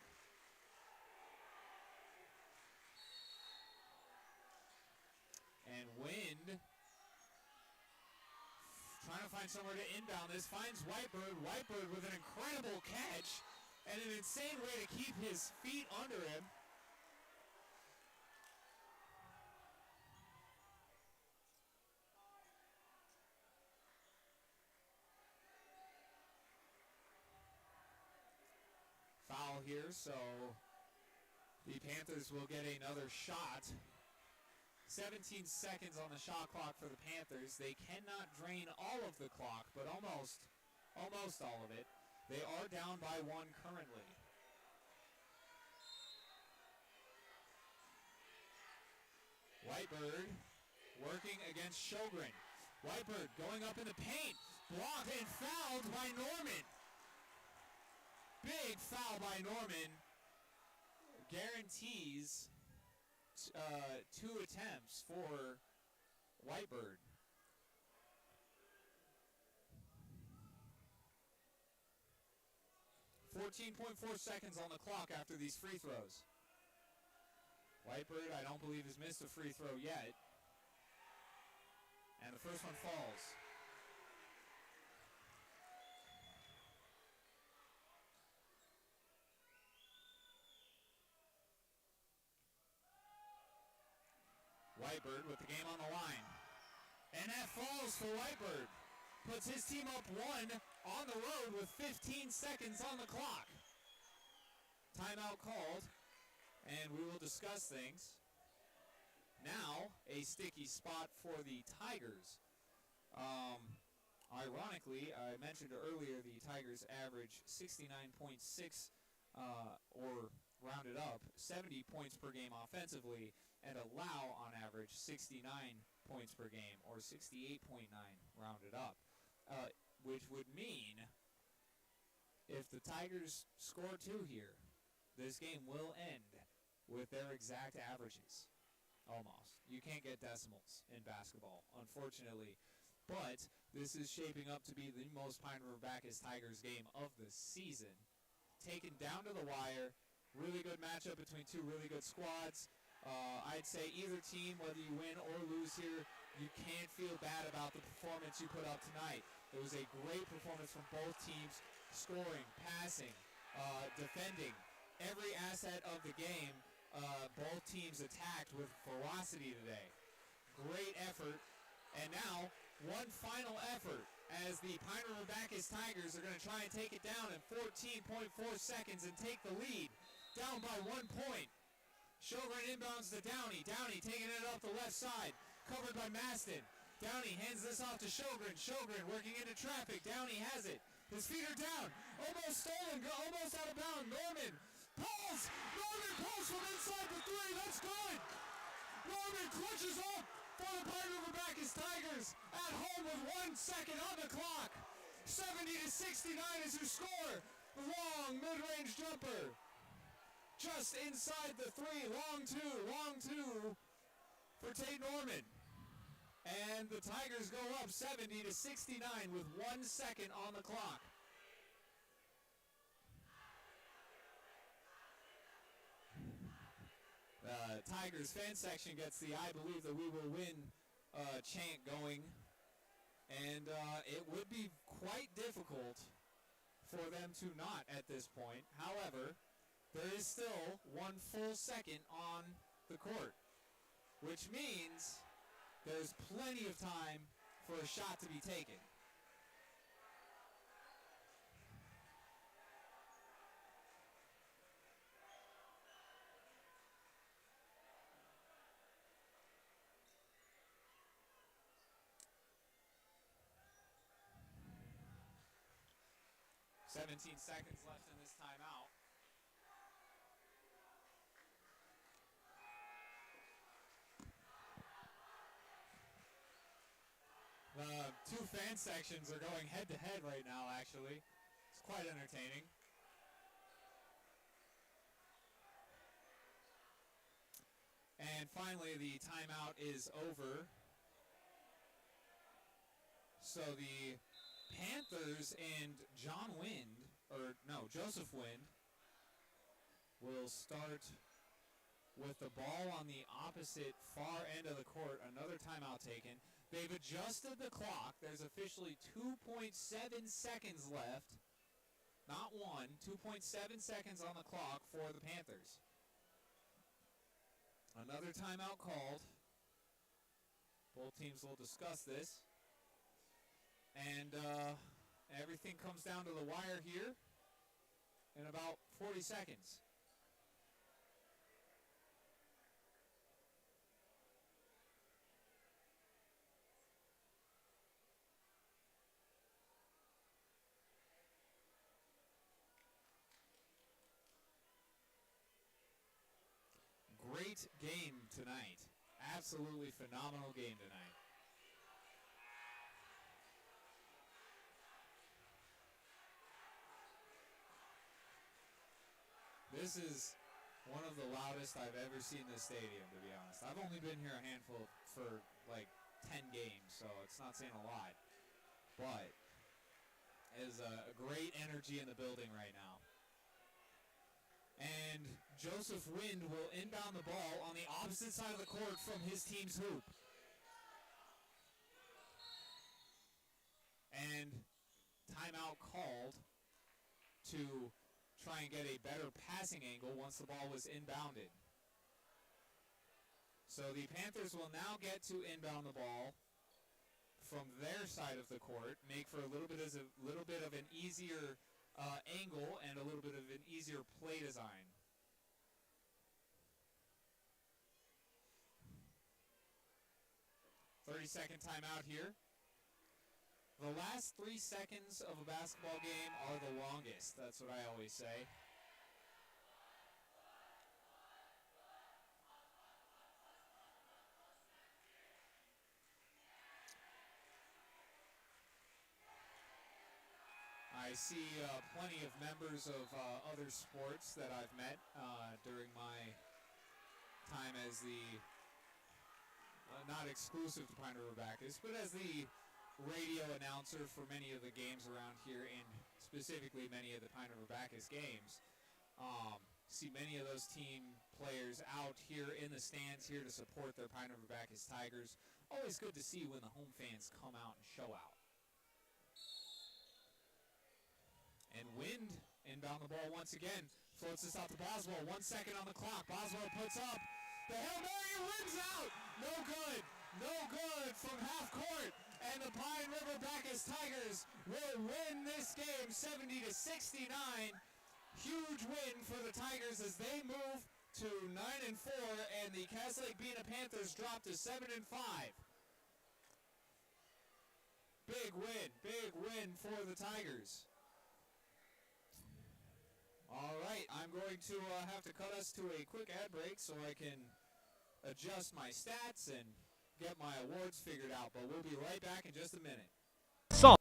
And Wind trying to find somewhere to inbound this, finds Whitebird. Whitebird with an incredible catch and an insane way to keep his feet under him. Foul here, so the Panthers will get another shot 17 seconds on the shot clock for the Panthers. They cannot drain all of the clock, but almost all of it. They are down by 1 currently. Whitebird working against Sjogren. Whitebird going up in the paint. Blocked and fouled by Norman. Big foul by Norman. Guarantees 2 attempts for Whitebird. .4 seconds on the clock after these free throws. Whitebird, I don't believe, has missed a free throw yet. And the first one falls. Whitebird with the game on the line. And that falls for Whitebird. Puts his team up 1 on the road with 15 seconds on the clock. Timeout called, and we will discuss things. Now, a sticky spot for the Tigers. Ironically, I mentioned earlier the Tigers average 69.6 or rounded up 70 points per game offensively and allow on average 69 points per game or 68.9 rounded up, which would mean if the Tigers score 2 here, this game will end with their exact averages. Almost. You can't get decimals in basketball, unfortunately. But this is shaping up to be the most Pine River-Backus Tigers game of the season. Taken down to the wire. Really good matchup between 2 really good squads. I'd say either team, whether you win or lose here, you can't feel bad about the performance you put up tonight. It was a great performance from both teams, scoring, passing, defending. Every asset of the game, both teams attacked with ferocity today. Great effort. And now, one final effort as the Pine River-Backus Tigers are going to try and take it down in 14.4 seconds and take the lead. Down by 1 point. Sjogren inbounds to Downey. Downey taking it up the left side. Covered by Maston. Downey hands this off to Sjogren. Sjogren working into traffic. Downey has it. His feet are down. Almost stolen. Almost out of bounds. Norman pulls. Norman pulls from inside the 3. That's good. Norman clutches up for the Pine River-Backus Tigers at home with 1 second on the clock. 70-69 is who score. The long mid-range jumper. Just inside the 3, long two for Tate Norman. And the Tigers go up 70-69 with 1 second on the clock. The Tigers fan section gets the "I believe that we will win" chant going. And it would be quite difficult for them to not at this point. However, there is still 1 full second on the court, which means there's plenty of time for a shot to be taken. "17 seconds left in this timeout. The 2 fan sections are going head-to-head right now, actually. It's quite entertaining. And finally, the timeout is over. So the Panthers and Joseph Wind will start with the ball on the opposite far end of the court. Another timeout taken. They've adjusted the clock. There's officially 2.7 seconds left. Not 1, 2.7 seconds on the clock for the Panthers. Another timeout called. Both teams will discuss this. And everything comes down to the wire here in about 40 seconds. great game tonight. Absolutely phenomenal game tonight. This is one of the loudest I've ever seen this stadium, to be honest. I've only been here a handful for like 10 games, so it's not saying a lot. But there's a great energy in the building right now. And Joseph Wind will inbound the ball on the opposite side of the court from his team's hoop. And timeout called to try and get a better passing angle once the ball was inbounded. So the Panthers will now get to inbound the ball from their side of the court, make for a little bit of an easier angle and a little bit of an easier play design. "30-second timeout here. The last 3 seconds of a basketball game are the longest. That's what I always say. I see plenty of members of other sports that I've met during my time as the, not exclusive to Pine River-Backus, but as the radio announcer for many of the games around here, and specifically many of the Pine River-Backus games. See many of those team players out here in the stands here to support their Pine River-Backus Tigers. Always good to see when the home fans come out and show out. And Wind inbound the ball once again. Floats this out to Boswell. 1 second on the clock. Boswell puts up. The Hail Mary wins out. No good. No good from half court. And the Pine River-Backus Tigers will win this game 70-69. Huge win for the Tigers as they move to 9-4, and the Lake-Bena Panthers drop to 7-5. Big win for the Tigers. All right, I'm going to have to cut us to a quick ad break so I can adjust my stats and get my awards figured out, but we'll be right back in just a minute. Salt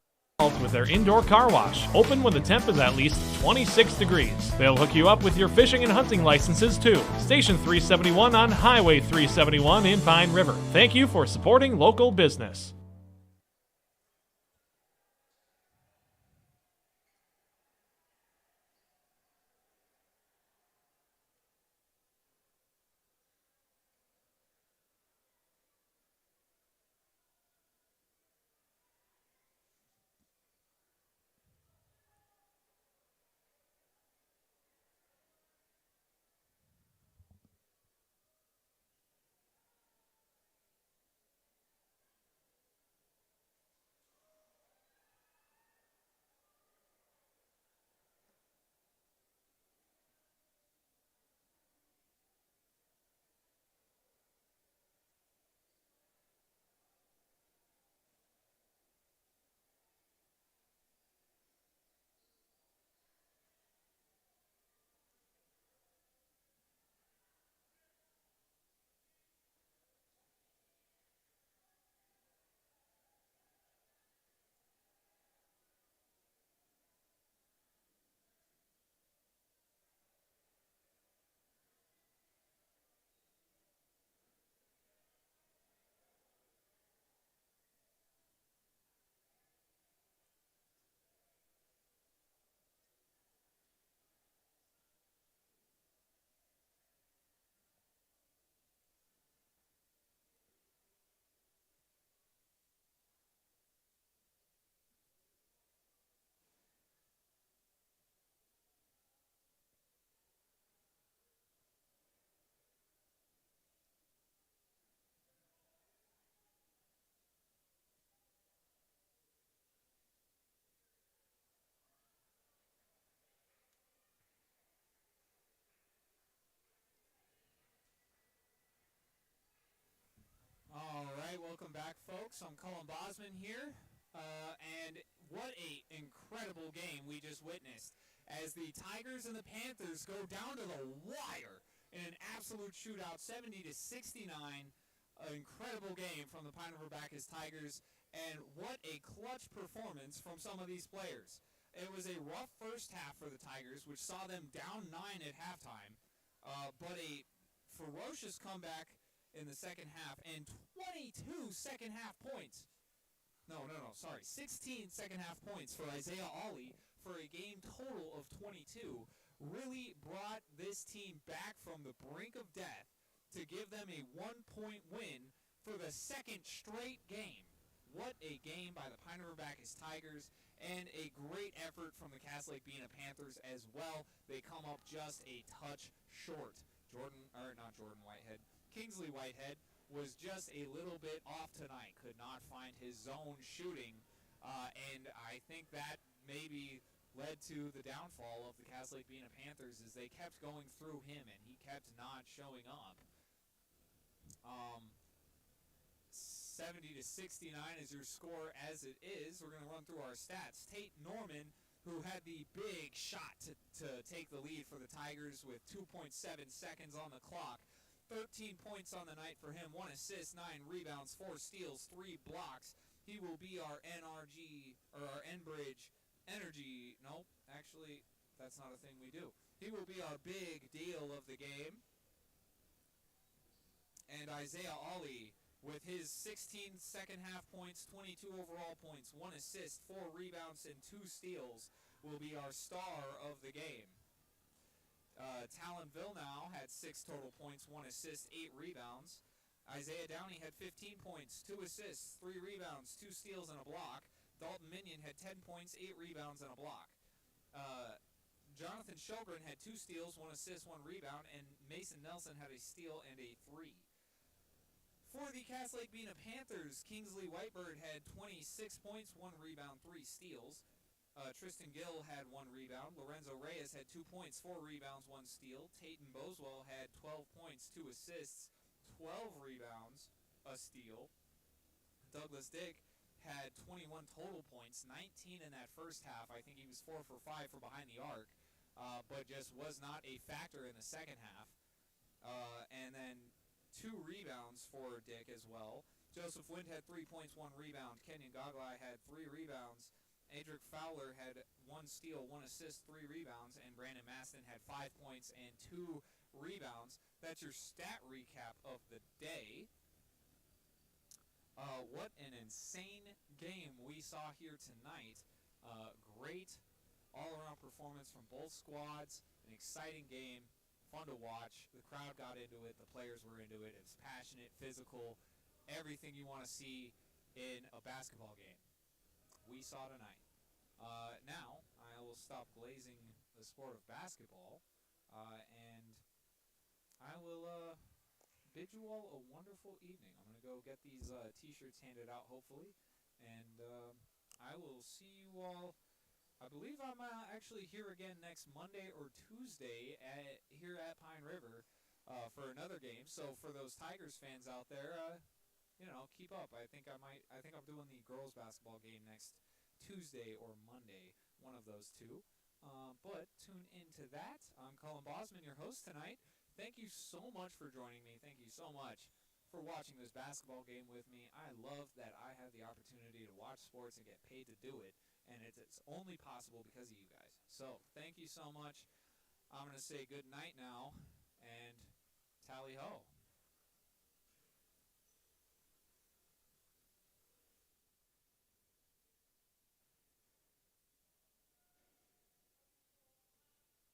with their indoor car wash, open when the temp is at least 26 degrees. They'll hook you up with your fishing and hunting licenses too. Station 371 on Highway 371 in Pine River. Thank you for supporting local business. Welcome back, folks. I'm Cullen Bosman here, and what a incredible game we just witnessed as the Tigers and the Panthers go down to the wire in an absolute shootout, 70-69. An incredible game from the Pine River-Backus Tigers, and what a clutch performance from some of these players. It was a rough first half for the Tigers, which saw them down 9 at halftime, but a ferocious comeback in the second half, and 22 second-half points. 16 second-half points for Isaiah Ollie for a game total of 22 really brought this team back from the brink of death to give them a 1-point win for the second straight game. What a game by the Pine River-Backus Tigers, and a great effort from the Lake-Bena Panthers as well. They come up just a touch short. Kingsley Whitehead was just a little bit off tonight, could not find his zone shooting, and I think that maybe led to the downfall of the Lake-Bena Panthers as they kept going through him and he kept not showing up. 70-69 is your score as it is. We're going to run through our stats. Tate Norman, who had the big shot to take the lead for the Tigers with 2.7 seconds on the clock. 13 points on the night for him, 1 assist, 9 rebounds, 4 steals, 3 blocks. He will be our Enbridge Energy. Nope, actually, that's not a thing we do. He will be our big deal of the game. And Isaiah Ollie, with his 16 second-half points, 22 overall points, 1 assist, 4 rebounds, and 2 steals, will be our star of the game. Talon Villeneuve had 6 total points, 1 assist, 8 rebounds. Isaiah Downey had 15 points, 2 assists, 3 rebounds, 2 steals, and a block. Dalton Minion had 10 points, 8 rebounds, and a block. Jonathan Sjogren had 2 steals, 1 assist, 1 rebound, and Mason Nelson had a steal and a 3. For the Lake-Bena Panthers, Kingsley Whitebird had 26 points, 1 rebound, 3 steals. Tristan Gill had 1 rebound. Lorenzo Reyes had 2 points, 4 rebounds, 1 steal. Tayton Boswell had 12 points, 2 assists, 12 rebounds, a steal. Douglas Dick had 21 total points, 19 in that first half. I think he was 4 for 5 for behind the arc, but just was not a factor in the second half. And then 2 rebounds for Dick as well. Joseph Wind had 3 points, 1 rebound. Kenyon Gaglai had 3 rebounds. Adric Fowler had 1 steal, 1 assist, 3 rebounds. And Brandon Maston had 5 points and 2 rebounds. That's your stat recap of the day. What an insane game we saw here tonight. Great all-around performance from both squads. An exciting game. Fun to watch. The crowd got into it. The players were into it. It was passionate, physical, everything you want to see in a basketball game. We saw tonight. Now, I will stop glazing the sport of basketball, and I will bid you all a wonderful evening. I'm going to go get these T-shirts handed out, hopefully, and I will see you all. I believe I'm actually here again next Monday or Tuesday here at Pine River for another game. So for those Tigers fans out there, keep up. I think I'm doing the girls basketball game next Tuesday or Monday, one of those two. But tune into that. I'm Colin Bosman, your host tonight. Thank you so much for joining me. Thank you so much for watching this basketball game with me. I love that I have the opportunity to watch sports and get paid to do it. And it's only possible because of you guys. So, thank you so much. I'm going to say good night now, and tally-ho.